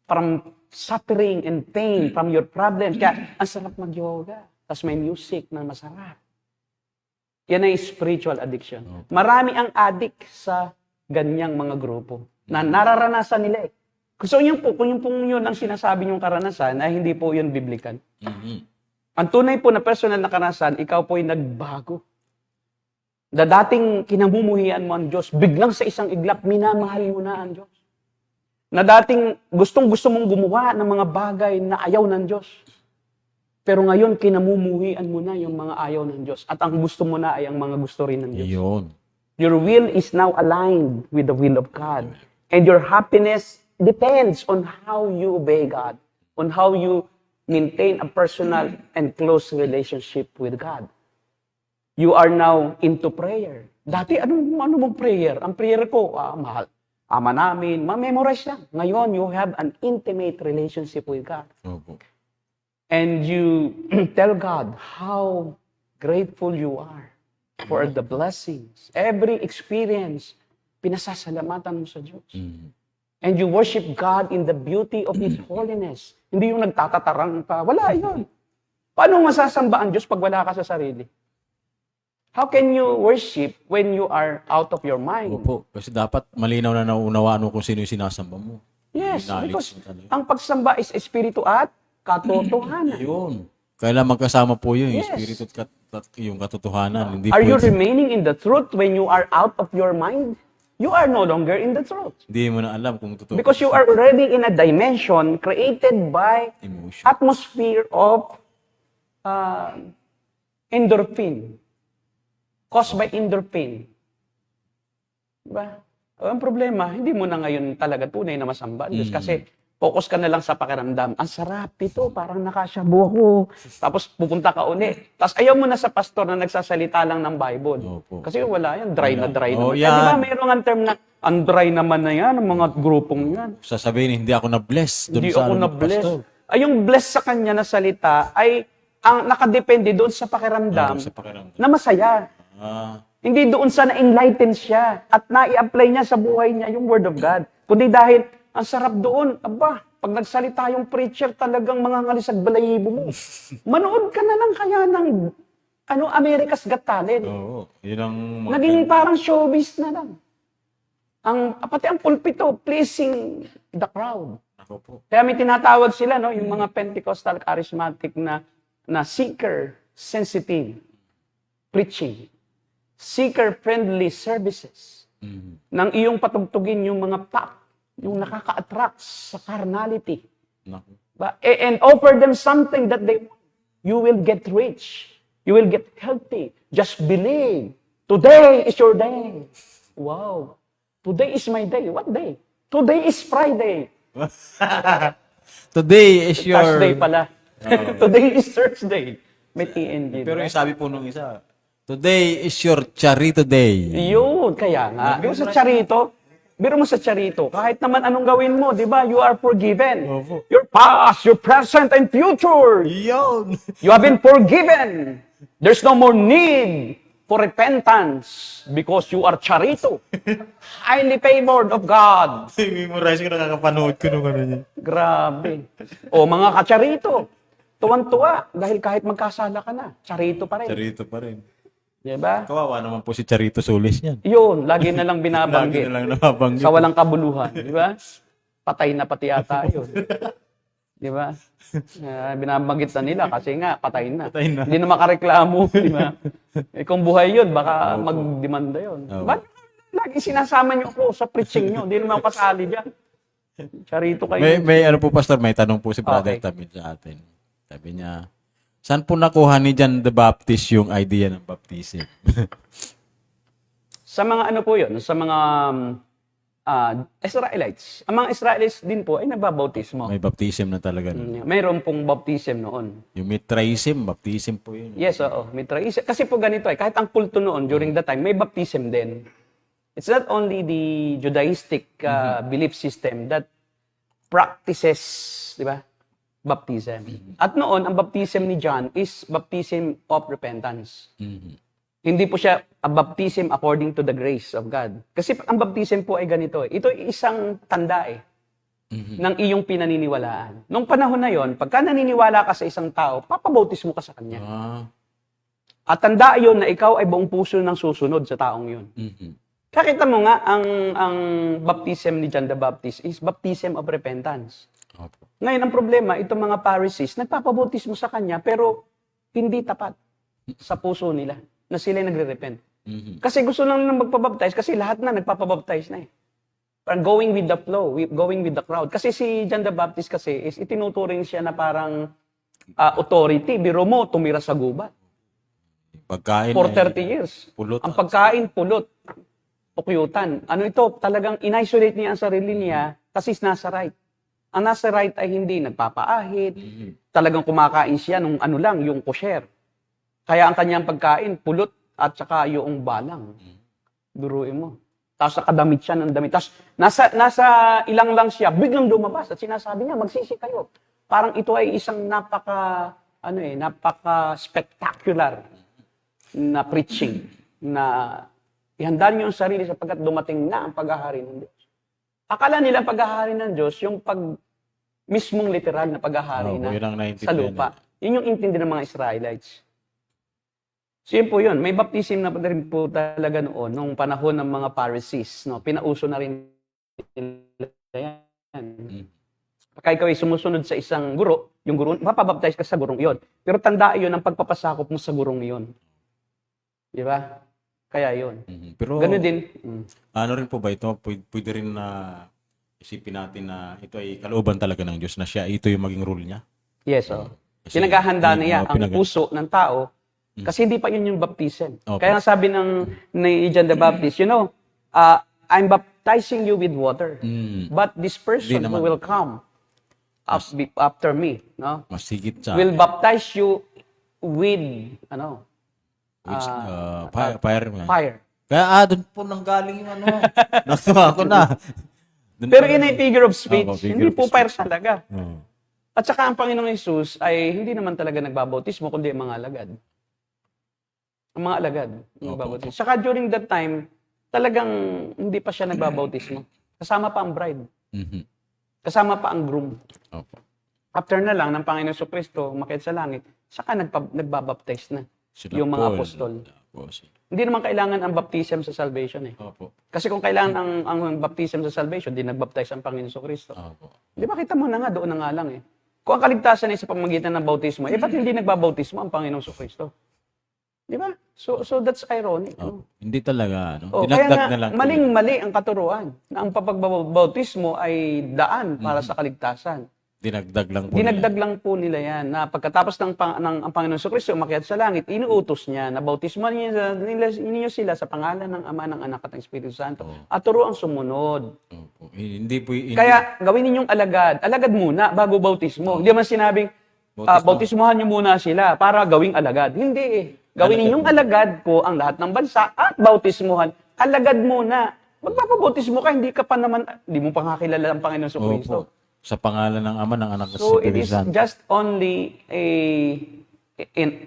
From suffering and pain from your problems. Kaya, ang sarap mag-yoga. Tapos may music na masarap. Yan ay spiritual addiction. Marami ang addict sa ganyang mga grupo na nararanasan nila eh. So yun po, kung yun ang sinasabi niyong karanasan, ay hindi po yun biblical. Ang tunay po na personal na karanasan, ikaw po ay nagbago. Na dating kinamumuhian mo ang Diyos, biglang sa isang iglap, minamahal mo na ang Diyos. Na dating gustong-gusto mong gumawa ng mga bagay na ayaw ng Diyos. Pero ngayon, kinamumuhian mo na yung mga ayaw ng Diyos. At ang gusto mo na ay ang mga gusto rin ng Diyos. Yun. Your will is now aligned with the will of God. And your happiness depends on how you obey God. On how you maintain a personal and close relationship with God. You are now into prayer. Dati, ano mong prayer? Ang prayer ko, mahal. Ama namin, ma-memorize lang. Ngayon, you have an intimate relationship with God. Opo. And you tell God how grateful you are for the blessings. Every experience, pinasasalamatan mo sa Diyos. And you worship God in the beauty of His holiness. Hindi yung nagtatatarang pa. Wala yun. Paano masasamba ang Diyos pag wala ka sa sarili? How can you worship when you are out of your mind? Opo. Kasi dapat malinaw na nauunawaan mo kung sino yung sinasamba mo. Yes, Knowledge because mo talaga. ang pagsamba is espiritu at katotohanan. Yun. Kailan magkasama po yun, yung Yes. espiritu at yung katotohanan. Hindi Are you pwede- remaining in the truth when you are out of your mind? You are no longer in the truth. Hindi mo na alam kung totoo. Because you are already in a dimension created by Emotion. atmosphere of endorphin. Caused by endorphin. Diba? Ang problema, hindi mo na ngayon talaga tunay na masamba ang Diyos kasi Focus ka na lang sa pakiramdam. Ang sarap ito, parang nakasyabu ako. Tapos pupunta ka uli. Tapos ayaw mo na sa pastor na nagsasalita lang ng Bible. Opo. Kasi wala yan, dry na dry Oh, naman. yan. Di ba mayroong ang term na, ang dry naman na yan, ang mga grupong yan. Sasabihin, hindi ako na-bless doon Hindi sa ako ano, na-bless. pastor. Ay, yung bless sa kanya na salita ay ang nakadepende doon sa pakiramdam Sa pakiramdam. na masaya. Ah, Hindi doon sa na-enlighten siya at na-i-apply niya sa buhay niya yung Word of God. Kundi dahil ang sarap doon, aba, pag nagsalita yung preacher, talagang mga ngalisag balayibo mo. Manood ka na lang kaya ng America's Got Talent. oo. Yun ang mga Naging parang showbiz na lang. Pati ang pulpito, pleasing the crowd. Ako po. Kaya may tinatawag sila, no, yung mga Pentecostal charismatic na seeker-sensitive preaching, seeker-friendly services, nang iyong patugtugin yung mga pop, yung nakaka-attract sa carnality. Naku. And offer them something that they want. You will get rich. You will get healthy. Just believe. Today is your day. Wow. Today is my day. What day? Today is Friday. Today is your... Thursday pala. Today is Thursday. May TNG. Pero diba? yung sabi po nung isa, today is your charito day. Yun, kaya nga. Yung sa charito, biro mo sa charito, kahit naman anong gawin mo, di ba, you are forgiven. Opo. Your past, your present, and future. Yun! You have been forgiven. There's no more need for repentance because you are charito. Highly favored of God. Memorize ko, nakakapanood ko nung ano niya. Grabe. O mga kacharito, tuwan-tuwa dahil kahit magkasala ka na, charito pa rin. Charito pa rin. Di ba? Kawawa naman po si Charito Solis niyan. Yun, lagi na lang Lagi binabanggit. na lang nababanggit. Sa walang kabuluhan, di ba? Patay na pati yata yun. Di ba? Binabanggit na nila kasi nga, patay na. Patay na. Hindi na makareklamo, di ba? Kung buhay yun, baka magdemanda yun. Opo. Ba't lagi sinasama niyo ako sa preaching niyo? Hindi naman ako kasali dyan. Charito kayo. May ano po, Pastor, may tanong po si Brother Okay. Tamid sa atin. Sabi niya, saan po nakuha ni John the Baptist yung idea ng baptism? Sa mga ano po yun, sa mga Israelites. Ang mga Israelites din po ay nababautismo. May baptism na talaga. No? Mayroon pong baptism noon. Yung mitraism, baptism po yun. Yes, oo. Mitra. Kasi po ganito kahit ang kulto noon during that time, may baptism din. It's not only the Judaistic belief system that practices, di ba, baptism. At noon, ang baptism ni John is baptism of repentance. Hindi po siya a baptism according to the grace of God. Kasi ang baptism po ay ganito. Ito ay isang tanda ng iyong pinaniniwalaan. Nung panahon na yon, pagka naniniwala ka sa isang tao, papabautismo ka sa kanya. Ah. At tanda yon na ikaw ay buong puso nang susunod sa taong yon. Kakita mo nga, ang baptism ni John the Baptist is baptism of repentance. Opo. Ngayon, ang problema, itong mga Pharisees, nagpapabautismo sa kanya, pero hindi tapat sa puso nila na sila nagre-repent. Kasi gusto lang nilang magpabaptize kasi lahat na nagpapabaptize na eh. Parang going with the flow, going with the crowd. Kasi si John the Baptist kasi is itinuturing siya na parang authority. Biro mo, tumira sa gubat. Pagkain For ay 30 years. pulot. Ang pagkain, pulot. Pukyutan. Ano ito? Talagang in-isolate niya ang sarili niya kasi nasa right. Ang nasa right ay hindi nagpapaahit. Talagang kumakain siya nung ano lang, yung kosher. Kaya ang kanyang pagkain, pulot at saka yung balang. Biruin mo. Tapos nakadamit siya ng damit. Tapos nasa ilang lang siya, biglang lumabas at sinasabi niya, magsisi kayo. Parang ito ay isang napaka-spectacular na preaching na ihanda niyo ang sarili sapagkat dumating na ang paghahari ng Diyos. Akala nila paghahari ng Diyos, yung mismong literal na paghahari Yun ang na naintindihan sa lupa. Yun yung intindi ng mga Israelites. So yun po yun. May baptism na rin po talaga noon, nung panahon ng mga Pharisees. No? Pinauso na rin nila yan. Kaya ikaw ay sumusunod sa isang guro, yung guro, mapabaptize ka sa gurong iyon. Pero tandaan yun ang pagpapasakop mo sa gurong iyon. Di ba? Kaya yun. Pero Ganun din. ano rin po ba ito? Pwede rin na isipin natin na ito ay kalooban talaga ng Diyos na siya, ito yung maging rule niya. Yes, oh. Kasi- Pinaghahanda niya ang pinag- puso ng tao kasi hindi pa yun yung baptism. Opo. Kaya nga sabi ni John the Baptist, I'm baptizing you with water. But this person Di naman. who will come after me, no? Mas higit sa Will baptize you with fire man. fire. Kaya doon po nanggaling yung Nakuha ko na. Doon Pero po- in a figure of speech, Opo, figure hindi of po speech. fire talaga. Oo. At saka ang Panginoong Hesus ay hindi naman talaga nagbabautismo, kundi ang mga alagad. Ang mga alagad, nagbabautismo. Saka during that time, talagang hindi pa siya nagbabautismo. Kasama pa ang bride. Mhm. Kasama pa ang groom. Opo. After na lang ng Panginoon Kristo, umakyat sa langit, saka nagbabaptize na Sila yung mga Paul, apostol. tapos- Hindi naman kailangan ang baptism sa salvation eh. Opo. Kasi kung kailangan ang baptism sa salvation, di nagbaptize ang Panginoon Kristo. Opo. Di ba kita mo na nga, doon na nga lang eh. Kung ang kaligtasan ay sa pamamagitan ng bautismo, ba't hindi nagbabautismo ang Panginoong Kristo? Di ba? So that's ironic. Opo. Hindi talaga, Oh, kaya Dinagdag nga, na lang. maling-mali ang katuruan na ang pagbabautismo ay daan para sa kaligtasan. Dinagdag lang po. Dinagdag lang po nila yan na pagkatapos ng ang Panginoon Kristo umakyat sa langit, inuutos niya na bautismo ninyo sila sa pangalan ng Ama, ng Anak at ng Espiritu Santo. At turuang sumunod. Opo. Hindi po. Hindi, Kaya gawin ninyong alagad. Alagad muna bago bautismo. Hindi man sinabing bautismohan niyo muna sila para gawing alagad. Hindi eh. Gawin ninyong alagad ko ang lahat ng bansa at bautismohan. Alagad muna. Magpapabautismo ka, hindi ka pa naman, hindi mo pa kakilala ang Panginoon sa Kristo. Opo. Sa pangalan ng Ama, ng Anak at So it Espiritu is Santo. just only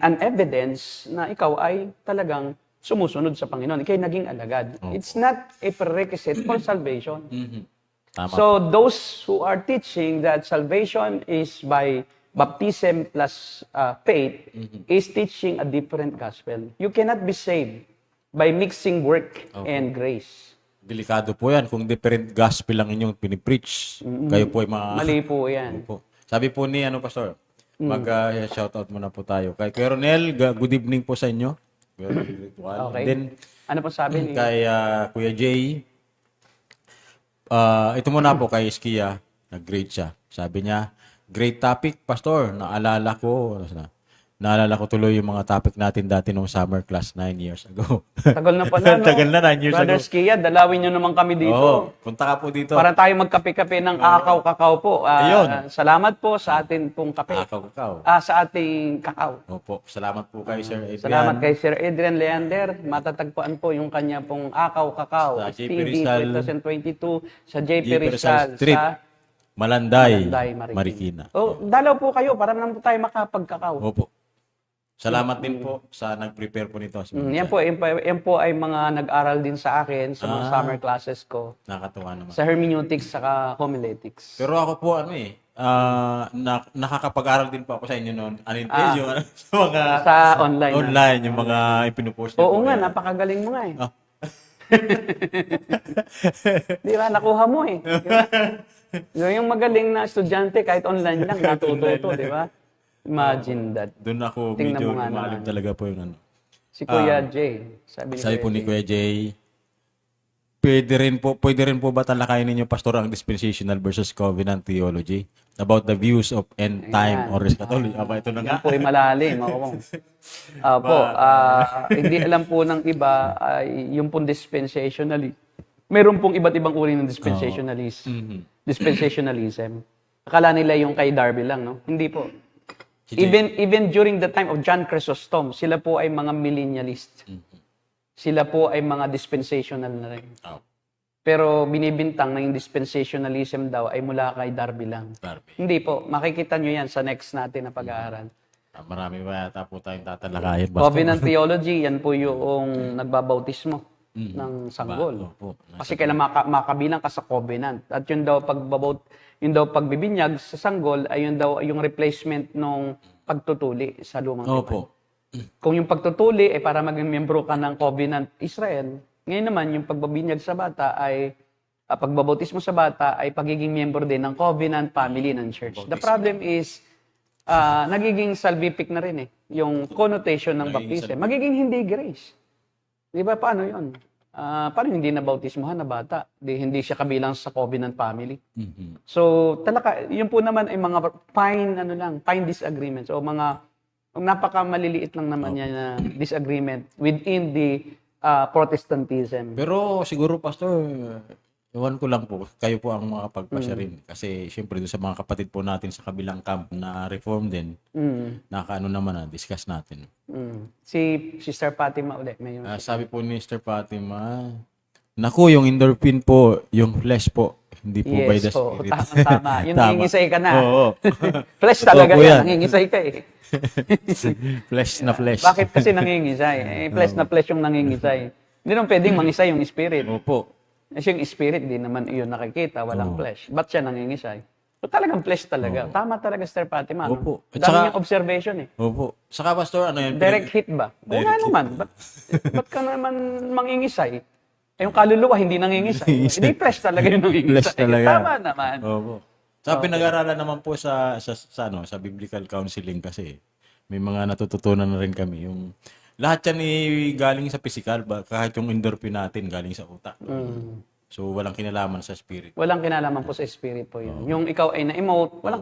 an evidence na ikaw ay talagang sumusunod sa Panginoon. Ikay naging alagad. It's not a prerequisite for salvation. Mhm. Tama. So those who are teaching that salvation is by baptism plus faith is teaching a different gospel. You cannot be saved by mixing work and grace. Delikado po yan kung different gospel lang inyong pinipreach. Kayo po ay Mali po yan. Opo. Sabi po ni Pastor, mag-shoutout muna po tayo. Kay Kuya Ronel, good evening po sa inyo. Very ritual. Okay. And then, Ano po sabi ni? kay Kuya Jay, ito muna po kay Iskia, nag-great siya. Sabi niya, great topic, Pastor. Naalala ko tuloy yung mga topic natin dati nung summer class 9 years ago. Tagal na pala, no? Tagal na, 9 years Brother ago. Skia, dalawin nyo naman kami dito. Oo, punta ka po dito. Para tayo magkape-kape ng akaw-kakao po. Ayun. Salamat po sa atin pong kape. Akaw-kakao. Sa ating kakao. Opo, salamat po kay Sir Adrian. Salamat kay Sir Adrian Leander. Matatagpuan po yung kanya pong akaw-kakao. Sa JP TV Rizal. 2022 sa JP JP Rizal Rizal Street. sa Malanday, Malanday, Marikina. Oh, dalaw po kayo para naman po tayo makapagkakao. Opo. Salamat din po sa nag-prepare po nito. Yan po ay mga nag-aral din sa akin sa mga summer classes ko. Nakakatuwa naman. Sa hermeneutics saka homiletics. Pero ako po, nakakapag-aral din po ako sa inyo noon. Yung sa mga Sa online. online, yung mga ipinupost niyo Oo po. nga, napakagaling mo nga eh. Ah. Di ba? Nakuha mo eh. Di ba? Yung magaling na estudyante, kahit online lang, natututo, di ba? Imagine that. Doon ako Tingnan medyo mo nga lumalim naman. talaga po yung Si Kuya Jay. Sabi po ni Kuya Jay, pwede rin po ba talakayin ninyo, Pastor, ang dispensational versus covenant theology about the views of end time or eschatology? Aba, ito na nga. Yan po ay malalim. Hindi alam po ng iba, yung pong dispensationally. Meron pong iba't ibang uri ng dispensationalism. Dispensationalism. Akala nila yung kay Darby lang, no? Hindi po. Even during the time of John Chrysostom, sila po ay mga millennialist. Sila po ay mga dispensational na rin. Oh, Pero binibintang na yung dispensationalism daw ay mula kay Darby lang. Darby. Hindi po. Makikita nyo yan sa next natin na pag-aaral. Marami ba yata po tayong tatalakayin, Pastor? Covenant theology, yan po yung nagbabautismo ng sanggol. Opo. Kasi kailangan makabilang ka sa covenant. At yun daw pagbibinyag sa sanggol ay yun daw yung replacement ng pagtutuli sa lumang tipan. Opo. Kung yung pagtutuli ay para maging miyembro ka ng covenant Israel, ngayon naman yung pagbabinyag sa bata ay pagbabautismo sa bata ay pagiging miyembro din ng covenant family ng church. The problem is nagiging salvific na rin eh. Yung connotation ng baptism. Magiging hindi grace. Di ba? Paano yun? Paano hindi nabautismohan na bata? Hindi siya kabilang sa covenant family. So, yun po naman ay mga fine disagreements o mga napaka-maliliit lang naman yan na disagreement within the Protestantism. Pero siguro, Pastor, Ewan ko lang po, kayo po ang makapagpasya rin. Kasi syempre doon sa mga kapatid po natin sa kabilang camp na reform din, nakaano naman na, discuss natin. Si Sister Fatima ulit. May Sabi po ni Mr. Fatima, naku, yung endorphin po, yung flesh po, hindi po by the oo, spirit. tama. Yung Tama. nangingisay ka na. Oo. Flesh Totoo talaga po yan. yan. Nangingisay ka eh. Flesh na flesh. Bakit kasi nangingisay? Flesh na flesh yung nangingisay. Hindi naman pwedeng mangisay yung spirit. Opo. Kasi yung spirit, di naman iyon nakikita, walang flesh. Ba't siya nangingisay? So talagang flesh talaga. Tama talaga, Sister Fatima. No? Opo. At Dami saka- niyang observation eh. Opo. Saka pastor, ano yun? Direct hit ba? Oo nga naman. Ba't ka naman mangingisay? Eh, yung kaluluwa, hindi nangingisay. Hindi flesh talaga yung nangingisay. Flesh talaga. Tama naman. Opo. Sa pinag-aralan naman po sa biblical counseling kasi may mga natututunan na rin kami. Yung lahat yan galing sa physical, kahit yung endorphin natin galing sa utak. So walang kinalaman sa spirit. Walang kinalaman po sa spirit po yun. Yung ikaw ay na-emote, walang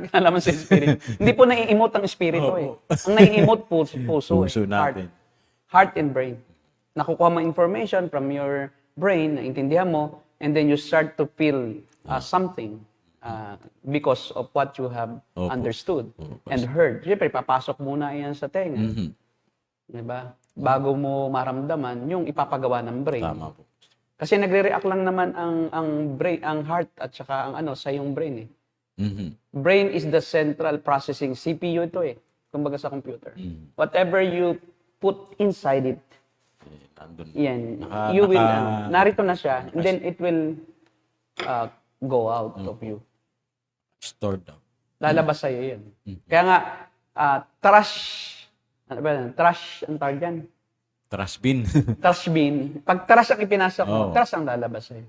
kinalaman sa spirit. Hindi po nai-emote ang spirito eh. Ang nai-emote po, puso Puso eh. natin. Heart and brain. Nakukuha mo information from your brain, naintindihan mo, and then you start to feel something because of what you have Opo. understood and heard. Siyempre, papasok muna yan sa tenga. Diba? Bago mo maramdaman yung ipapagawa ng brain. Tama po. Kasi nagre-react lang naman ang brain, ang heart at saka ang sa yung brain eh. Brain is the central processing CPU ito eh. Kumbaga sa computer. Whatever you put inside it, Nandun. yan, you will, narito na siya, and then it will go out of you. Stored down. Lalabas sa'yo yun. Kaya nga, trash, ano ba yan? Trash, ang tawag yan? Trash bin. Trash bin. Pag trash ang ipinasok mo, Oo. trash ang lalabas sa'yo.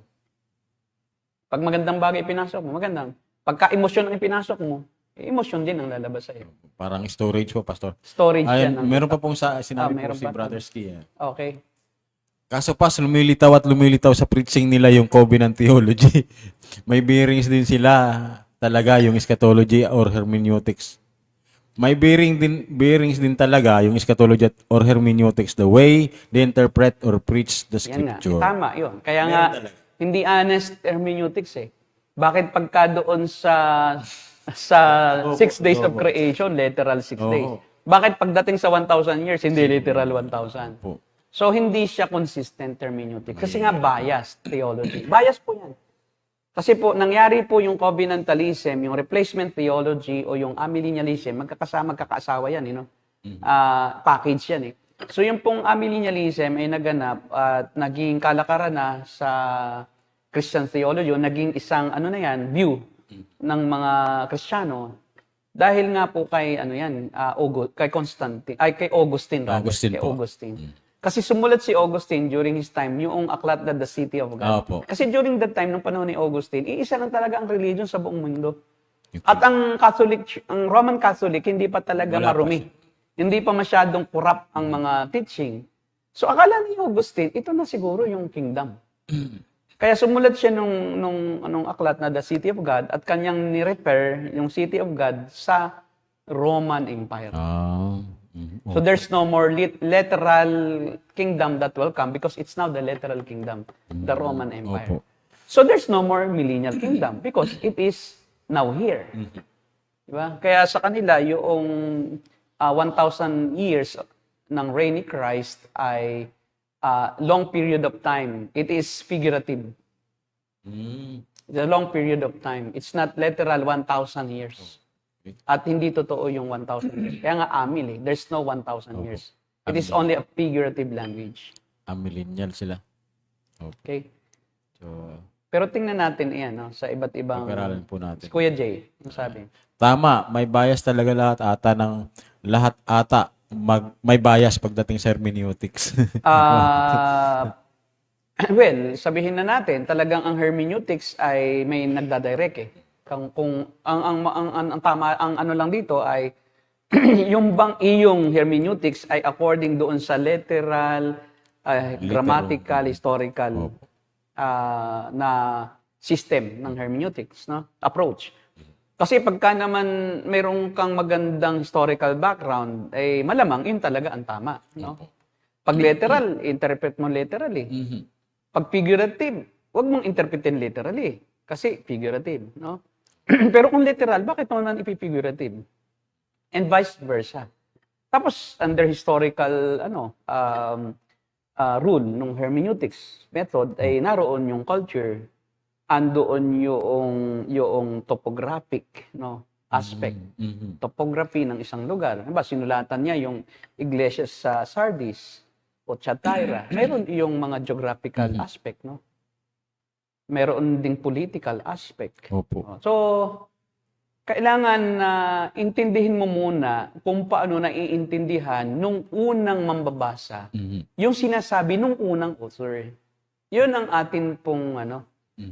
Pag magandang bagay ipinasok mo, magandang. Pagka emosyon ang ipinasok mo, emosyon din ang lalabas sa'yo. Parang storage po, pastor. Storage Ay, yan. meron pa pong sinabi po meron si pa. Brother Ski. Okay. Kaso pas, lumilitaw at lumilitaw sa preaching nila yung covenant theology. May bearings din sila talaga yung eschatology or hermeneutics. May bearings din talaga yung eschatology or hermeneutics, the way they interpret or preach the Yan nga. scripture. Tama, yun. Kaya Meron nga, talaga. hindi honest hermeneutics eh. Bakit pagka doon sa 6 days of creation, literal 6 days? Bakit pagdating sa 1,000 years, hindi literal 1,000? Po. So, hindi siya consistent hermeneutics. Kasi nga, biased theology. Bias po yan. Kasi po, nangyari po yung covenantalism, yung replacement theology, o yung amillennialism, magkakaasawa yan, package yan eh. So, yung pong amillennialism ay naganap at naging kalakaran na sa Christian theology, o naging isang, view ng mga Kristiyano. Dahil nga po kay, kay Augustine. Augustine po. Kasi sumulat si Augustine during his time, yung aklat na The City of God. Opo. Kasi during that time, nung panahon ni Augustine, iisa lang talaga ang religion sa buong mundo. At ang Roman Catholic, hindi pa talaga Wala pa marumi. Hindi pa masyadong corrupt ang mga teaching. So akala ni Augustine, ito na siguro yung kingdom. Kaya sumulat siya nung aklat na The City of God at kanyang ni-refer yung City of God sa Roman Empire. So there's no more literal kingdom that will come because it's now the literal kingdom, the Roman Empire. Opo. So there's no more millennial kingdom because it is now here. Diba? Kaya sa kanila, yung 1,000 years ng reign ni Christ ay long period of time. It is figurative. It's a long period of time. It's not literal 1,000 years. At hindi totoo yung 1,000 years. Kaya nga amil eh. There's no 1,000 years. It is only a figurative language. Millennial sila. Okay? So, Pero tingnan natin yan, sa iba't ibang... pag-aralan po natin. Si Kuya Jay, ano sabi? Tama, may bias talaga lahat ata may bias pagdating sa hermeneutics. Well, sabihin na natin, talagang ang hermeneutics ay may nagdadirect eh. Kung ang tama ang ano lang dito ay yung bang iyong hermeneutics ay according doon sa literal, grammatical, historical na system ng hermeneutics, no? Approach. Kasi pagka naman mayroong kang magandang historical background, eh malamang yun talaga ang tama, no? Pag literal, interpret mo literally. Pag figurative, Huwag mong interpretin literally. Kasi figurative, no? Pero kung literal, bakit mo naman ipifigurative? And vice versa. Tapos, under historical rule ng hermeneutics method, ay naroon yung culture, andoon yung topographic aspect. Topography ng isang lugar. Diba, sinulatan niya yung iglesia sa Sardis o Thyatira. Meron yung mga geographical aspect, no? Meron ding political aspect. Opo. So, kailangan na intindihin mo muna kung paano naiintindihan nung unang mambabasa yung sinasabi nung unang author. Yun ang atin pong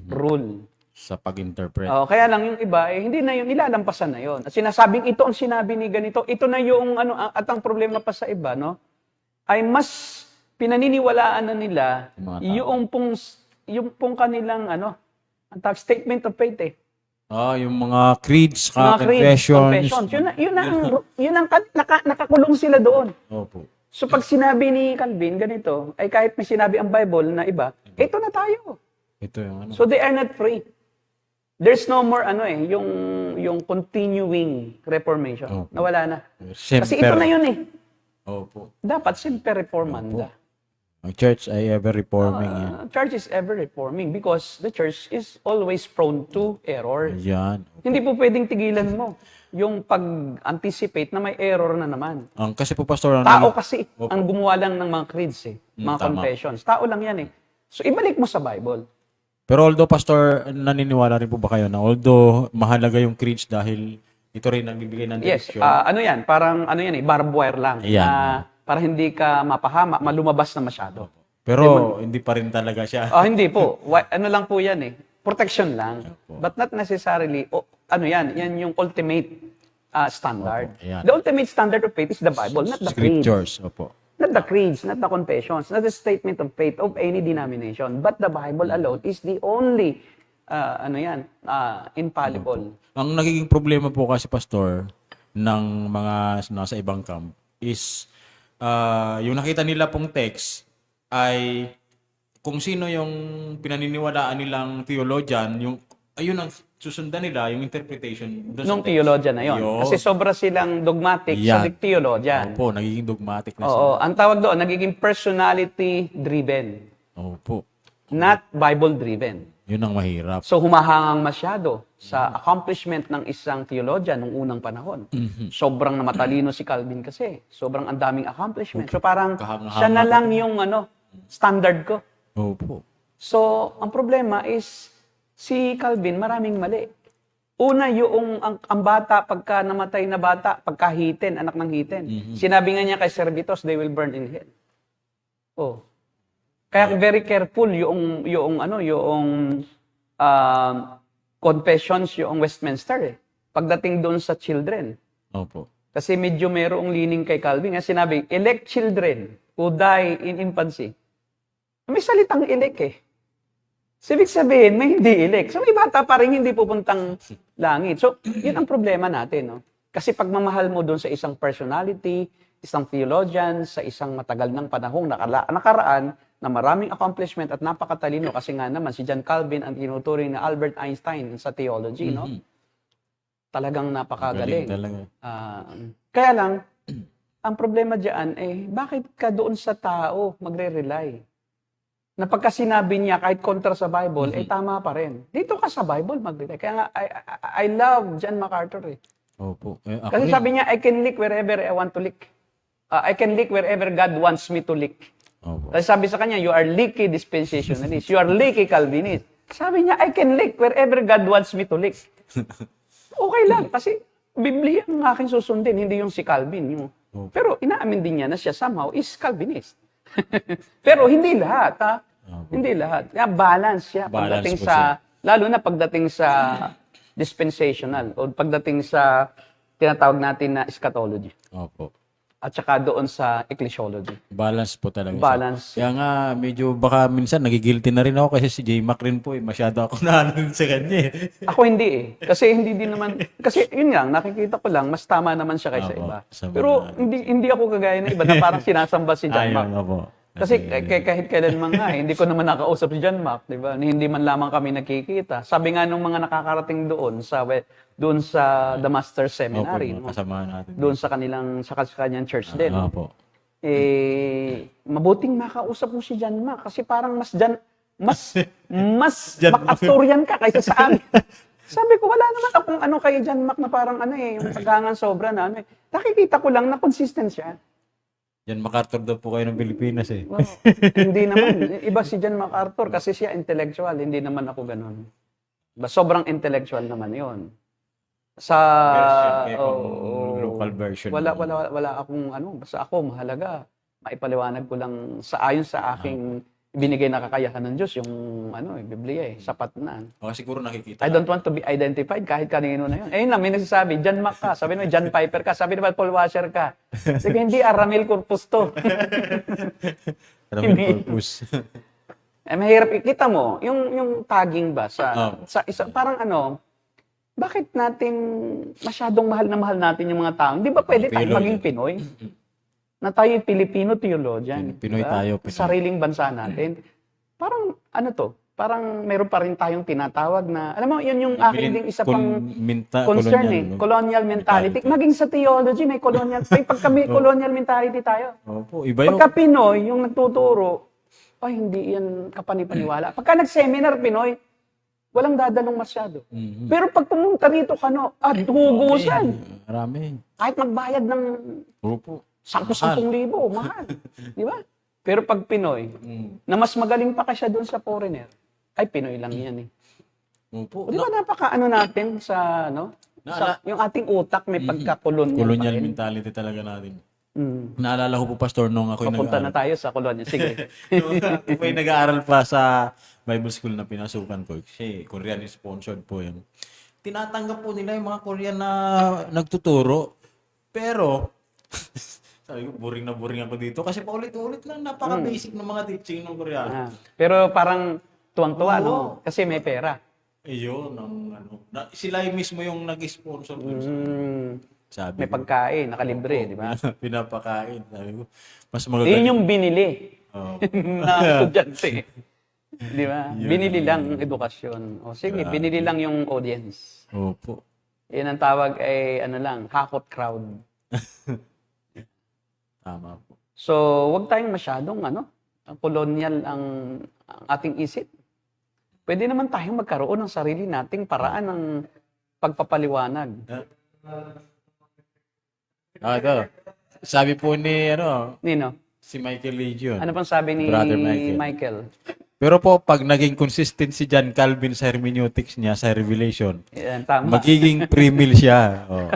rule. Sa pag-interpret. Kaya lang yung iba, hindi na yun, nilalampasan na yun. At sinasabing ito ang sinabi ni ganito, ito na yung at ang problema pa sa iba, ay mas pinaniniwalaan na nila Yung mga tao. yung pong kanilang ang statement of faith Yung mga creeds, Mga creeds, confessions. Yun ang nakakulong sila doon. Opo. So pag sinabi ni Calvin ganito, ay kahit may sinabi ang Bible na iba, ito na tayo. Ito yung So they are not free. There's no more yung continuing reformation. Opo. Nawala na. Semper. Kasi ito na yun Opo. Dapat semper reformanda. Ang church ay ever reforming yan. Church is ever reforming because the church is always prone to error. Yan. Hindi po pwedeng tigilan mo yung pag-anticipate na may error na naman. Kasi po, Pastor, Tao kasi ang gumawa lang ng mga creeds mga tama. confessions. Tao lang yan So ibalik mo sa Bible. Pero although, Pastor, naniniwala rin po ba kayo na although mahalaga yung creeds dahil ito rin nagbibigay ng Yes, direction? yan, parang barbed wire lang. Ayan. Para hindi ka mapahama, malumabas na masyado. Pero hindi pa rin talaga siya. Hindi po. Lang po yan Protection lang. But not necessarily, yan yung ultimate standard. Opo, ayan. The ultimate standard of faith is the Bible, not the creeds. Scriptures. Opo. Not the creeds, not the confessions, not the statement of faith of any denomination. But the Bible alone is the only, infallible. Ang nagiging problema po kasi, Pastor, ng mga nasa ibang camp is yung nakita nila pong text ay kung sino yung pinaniniwalaan nilang theologian, ayun ang susundan nila, yung interpretation. Nung theologian na yon. Kasi sobra silang dogmatic sa theologian. Opo, nagiging dogmatic na Oo, sila. ang tawag doon, nagiging personality-driven, Opo. not Bible-driven. Yun ang mahirap. So humahangang masyado sa accomplishment ng isang theologian nung unang panahon. Sobrang matalino si Calvin kasi. Sobrang ang daming accomplishment. So parang Kahanga-hanga siya na lang yung standard ko. Opo. So ang problema is si Calvin maraming mali. Una yung ang bata pagka namatay na bata, pagka hiten, anak ng hiten. Sinabi nga niya kay Servetus, they will burn in hell. Kaya very careful yung confessions yung Westminster pagdating doon sa children. Opo. Kasi medyo mayroong leaning kay Calvin. Sinabi, elect children who die in infancy. May salitang elect So, ibig sabihin, may hindi elect. So, may bata pa rin hindi pupuntang langit. So, yun ang problema natin. Kasi pagmamahal mo doon sa isang personality, isang theologian, sa isang matagal ng panahong nakaraan, na maraming accomplishment at napakatalino kasi nga naman si John Calvin ang tinuturing na Albert Einstein sa theology, Talagang napakagaling. Talaga. Kaya lang, ang problema diyan bakit ka doon sa tao magre-rely? Na pagka sinabi niya kahit kontra sa Bible, tama pa rin. Dito ka sa Bible mag-rely. Kaya nga, I love John MacArthur Opo. Kasi sabi niya, I can lick wherever I want to lick. I can lick wherever God wants me to lick. Opo. Kasi sabi sa kanya, you are leaky dispensationalist. You are leaky Calvinist. Sabi niya, I can lick wherever God wants me to lick. Okay lang, kasi Biblia ang aking susundin, hindi yung si Calvin. Pero inaamin din niya na siya somehow is Calvinist. Pero hindi lahat, Hindi lahat. Balance siya. Pagdating Balance po sa, lalo na pagdating sa dispensational o pagdating sa tinatawag natin na eschatology. Opo. At saka doon sa ecclesiology. Balance po talaga siya. Balance. Kaya nga, medyo baka minsan nagigilty na rin ako kasi si J. Mac rin po masyado ako naanoon sa kanya Ako hindi Kasi hindi din naman, kasi yun nga, nakikita ko lang, mas tama naman siya kaysa Opo, iba. sa mga- Pero hindi ako kagaya ng iba na parang sinasamba si John Mark. Ayun, opo. Kasi kahit kailanman nga, hindi ko naman nakausap si John Mac, di ba? Hindi man lamang kami nakikita. Sabi nga nung mga nakakarating doon sa The Master Seminary, Opo, kasama natin. doon sa kanyang church din. Opo. Mabuting makausap mo si John Mac kasi parang mas John Mac. makaktorian ka kaysa sa amin. Sabi ko, wala naman akong kay John Mac na parang yung tagangan sobra na Nakikita ko lang na consistent siya. Yan, MacArthur daw po kayo ng Pilipinas eh. Well, hindi naman. Iba si John MacArthur kasi siya intellectual. Hindi naman ako ganun. Sobrang intellectual naman yon. Sa Version kayo pang local version. wala akong basta ako mahalaga. Maipaliwanag ko lang ayon sa aking binigay na kakayahan ng Diyos yung Biblia sapat na. Baka siguro nakikita. I don't want to be identified kahit kanino na yun. Ayun lang, may nagsasabi, John Mac ka, sabi naman, John Piper ka, sabi naman, Paul Washer ka. Sige, hindi, Ramil Corpus to. Ramil Corpus. Mahirap, kita mo, yung tagging ba, sa isa, parang bakit natin masyadong mahal na mahal natin yung mga tao? Di ba pwede tayo maging Pinoy? Na tayo Filipino theologian. Pinoy diba? tayo. Pinoy. Sariling bansa natin. Parang, parang meron pa rin tayong tinatawag na, alam mo, yun yung akin ding isa pang concern colonial mentality. Maging sa theology, may colonial mentality tayo. Opo, iba yun. Pagka Pinoy, yung nagtuturo, hindi yan kapanipaniwala. Pagka nag-seminar Pinoy, walang dadalong masyado. Mm-hmm. Pero pag pumunta rito hugusan. Marami. Kahit magbayad ng Opo. 10,000 mahal. Di ba? Pero pag Pinoy, na mas magaling pa siya doon sa foreigner, ay Pinoy lang yan eh. Opo. Di ba natin sa, yung ating utak may pagka-colonial Colonial pa rin. mentality talaga natin. Naalala ko po, Pastor, nung ako'y Papunta na tayo sa colonial. Sige. Nung ako'y nag-aaral pa sa Bible school na pinasukan ko, kasi Korean sponsored po yun. Tinatanggap po nila yung mga Korean na nagtuturo. Pero, sabi ko, boring ako dito. Kasi paulit-ulit lang, napaka-basic ng mga teaching ng Koreano. Pero parang tuwang-tuwa, no? Kasi may pera. Ayun, sila mismo yung nag-sponsor ko. Sabi May ko, pagkain, nakalibre, di ba? pinapakain. Sabi ko, mas magagaling. Yun yung binili Oh. na estudyante. Di ba? Binili lang edukasyon. O sige, binili lang yung audience. Opo. Yan ang tawag ay, hakot crowd. Tama po. So, wag tayong masyadong, colonial ang ating isip. Pwede naman tayong magkaroon ng sarili nating paraan ng pagpapaliwanag. Ito. Sabi po ni, Nino, si Michael Legion. ano pang sabi ni Brother Michael? Pero po, pag naging consistent si John Calvin sa hermeneutics niya, sa Revelation, Yan, tama. magiging pre-mill siya. Oh.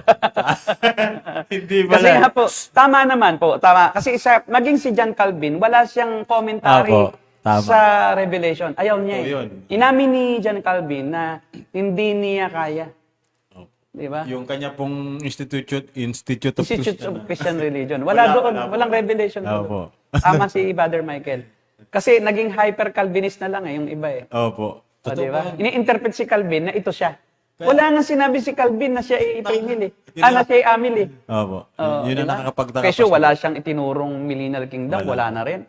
Hindi Kasi pala. nga po, tama naman po, tama. Kasi maging si John Calvin, wala siyang commentary tama. sa Revelation. Ayaw niya Oh, yun. Inamin ni John Calvin na hindi niya kaya. Oh. Di ba? Yung kanya pong Institute of Institute of Christian. Christian Religion. Wala doon, walang Revelation. Opo. Tama si Brother Michael. Kasi naging hyper-Calvinist na lang yung iba eh. Opo. O, di ba? Ini-interpret si Calvin na ito siya. Wala nga sinabi si Calvin na siya i-premil eh. Na siya i-amil eh. Opo. Yun ang nakakapagtaka. Kasi wala siyang itinurong millennial kingdom, wala na rin.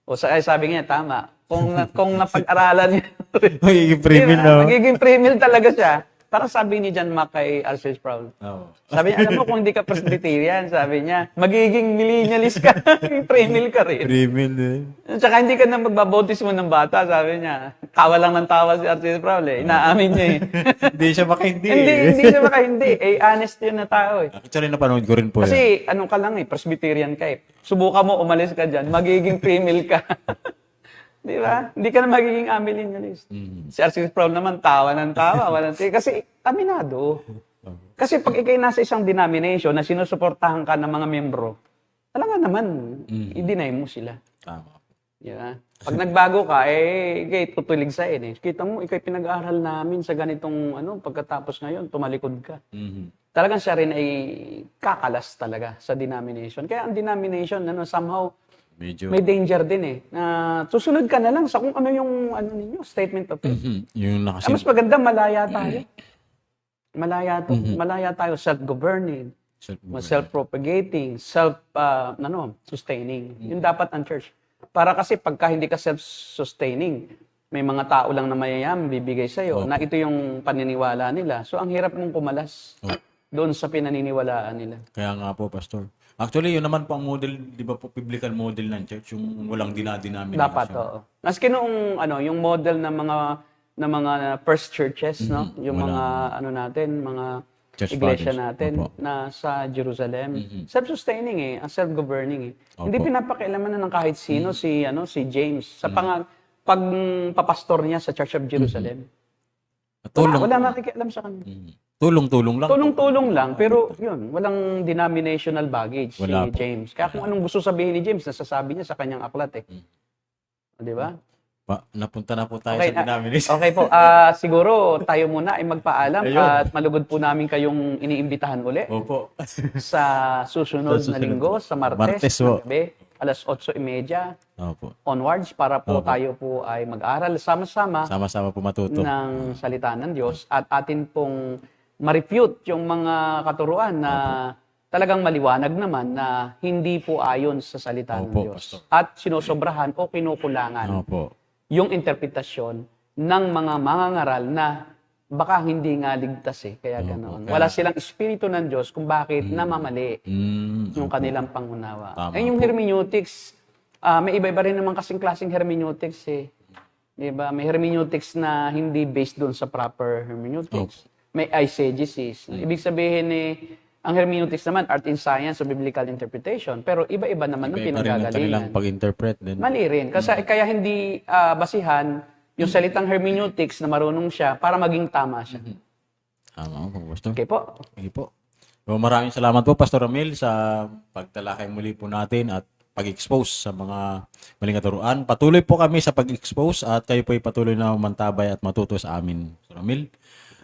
O sabi niya, tama. Kung napag-aralan niya, Magiging pre-mill, no? magiging premil talaga siya. Parang sabi ni John Mac kay R.C. Sproul. Oo. Sabi niya, alam mo, kung hindi ka Presbyterian, sabi niya, magiging millennialist ka, premil ka rin. Pre-mill din. Tsaka hindi ka na magbabautismo ng bata, sabi niya. Tawa lang ng tawa si R.C. Sproul eh. Inaamin niya eh. Hindi siya makahindi. hindi siya makahindi. Honest yun na tao eh. Actually, napanood ko rin po yan. Kasi ka lang eh, Presbyterian ka eh. Subukan mo, umalis ka dyan, magiging premil ka. Di ba? Hindi ka na magiging amillennialist. Si R.C. Sproul naman, tawa ng tawa. Kasi aminado. Kasi pag ikay nasa isang denomination na sinusuportahan ka ng mga membro, talaga naman, i-deny mo sila. Tama. Yeah. Pag nagbago ka, ikay tutulig sa eh. Kita mo, ikay pinag-aaral namin sa ganitong, pagkatapos ngayon, tumalikod ka. Talagang siya rin ay kakalas talaga sa denomination. Kaya ang denomination, somehow, Medyo. may danger din eh. Na susunod ka na lang sa kung ano yung ninyo, statement of faith. Yung nakasin. Mas maganda, malaya tayo. Malaya tayo, self-governing, self-propagating, sustaining. Yun dapat ang church. Para kasi pagka hindi ka self-sustaining, may mga tao lang na mayayam bibigay sa'yo na ito yung paniniwala nila. So, ang hirap mong kumalas doon sa pinaniniwalaan nila. Kaya nga po, Pastor. Actually, yun naman po ang model, di ba po, biblical model ng church, yung walang dinadenomination. Dapat, oo. Maski noong, yung model ng mga first churches, no? Yung mga, natin, mga Church iglesia fathers. natin Opo. na sa Jerusalem. Self-sustaining self-governing Hindi pinapakialaman na ng kahit sino si James sa pagpapastor niya sa Church of Jerusalem. Wala nakikialam sa kanya. Tulong-tulong lang. Tulong-tulong lang, pero yun, walang denominational baggage Wala si po. James. Kaya kung anong gusto sabihin ni James, nasasabi niya sa kanyang aklat Di ba? Napunta na po tayo sa denomination. Okay po. Siguro tayo muna ay magpaalam Ayun. at malugod po namin kayong iniimbitahan uli Opo. sa susunod na linggo, sa Martes po. ng gabi, alas 8:30 Opo. onwards para po Opo. tayo po ay mag-aral sama-sama Sama-sama po matuto. ng salita ng Diyos at atin pong ma-refute yung mga katuruan na talagang maliwanag naman na hindi po ayon sa salita ng Opo, Diyos. Pastor. At sinusobrahan o kinukulangan Opo. yung interpretasyon ng mga mangangaral na baka hindi nga ligtas kaya ganoon. Wala silang espiritu ng Diyos kung bakit namamali yung kanilang pangunawa. Tama Yung hermeneutics, may iba-iba rin naman kasing klaseng hermeneutics Diba? May hermeneutics na hindi based doon sa proper hermeneutics. May eisegesis. Ibig sabihin ang hermeneutics naman, art and science o biblical interpretation. Pero iba-iba naman ang Iba-iba rin ang kanilang pinanggagalingan. pag-interpret din. Mali rin. Kasi kaya hindi basihan yung salitang hermeneutics na marunong siya para maging tama siya. Tama po, Pastor. Okay po. Sige po. So, maraming salamat po, Pastor Ramil, sa pagtalakay muli po natin at pag-expose sa mga maling katuruan. Patuloy po kami sa pag-expose at kayo po ay patuloy na mantabay at matuto sa amin, Pastor Ramil.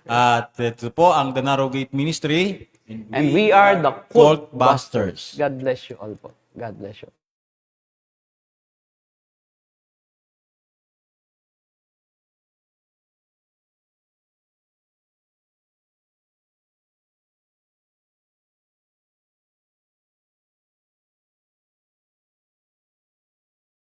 At ito po ang The Narrow Gate Ministry. And we are the Cult Busters. God bless you all po. God bless you.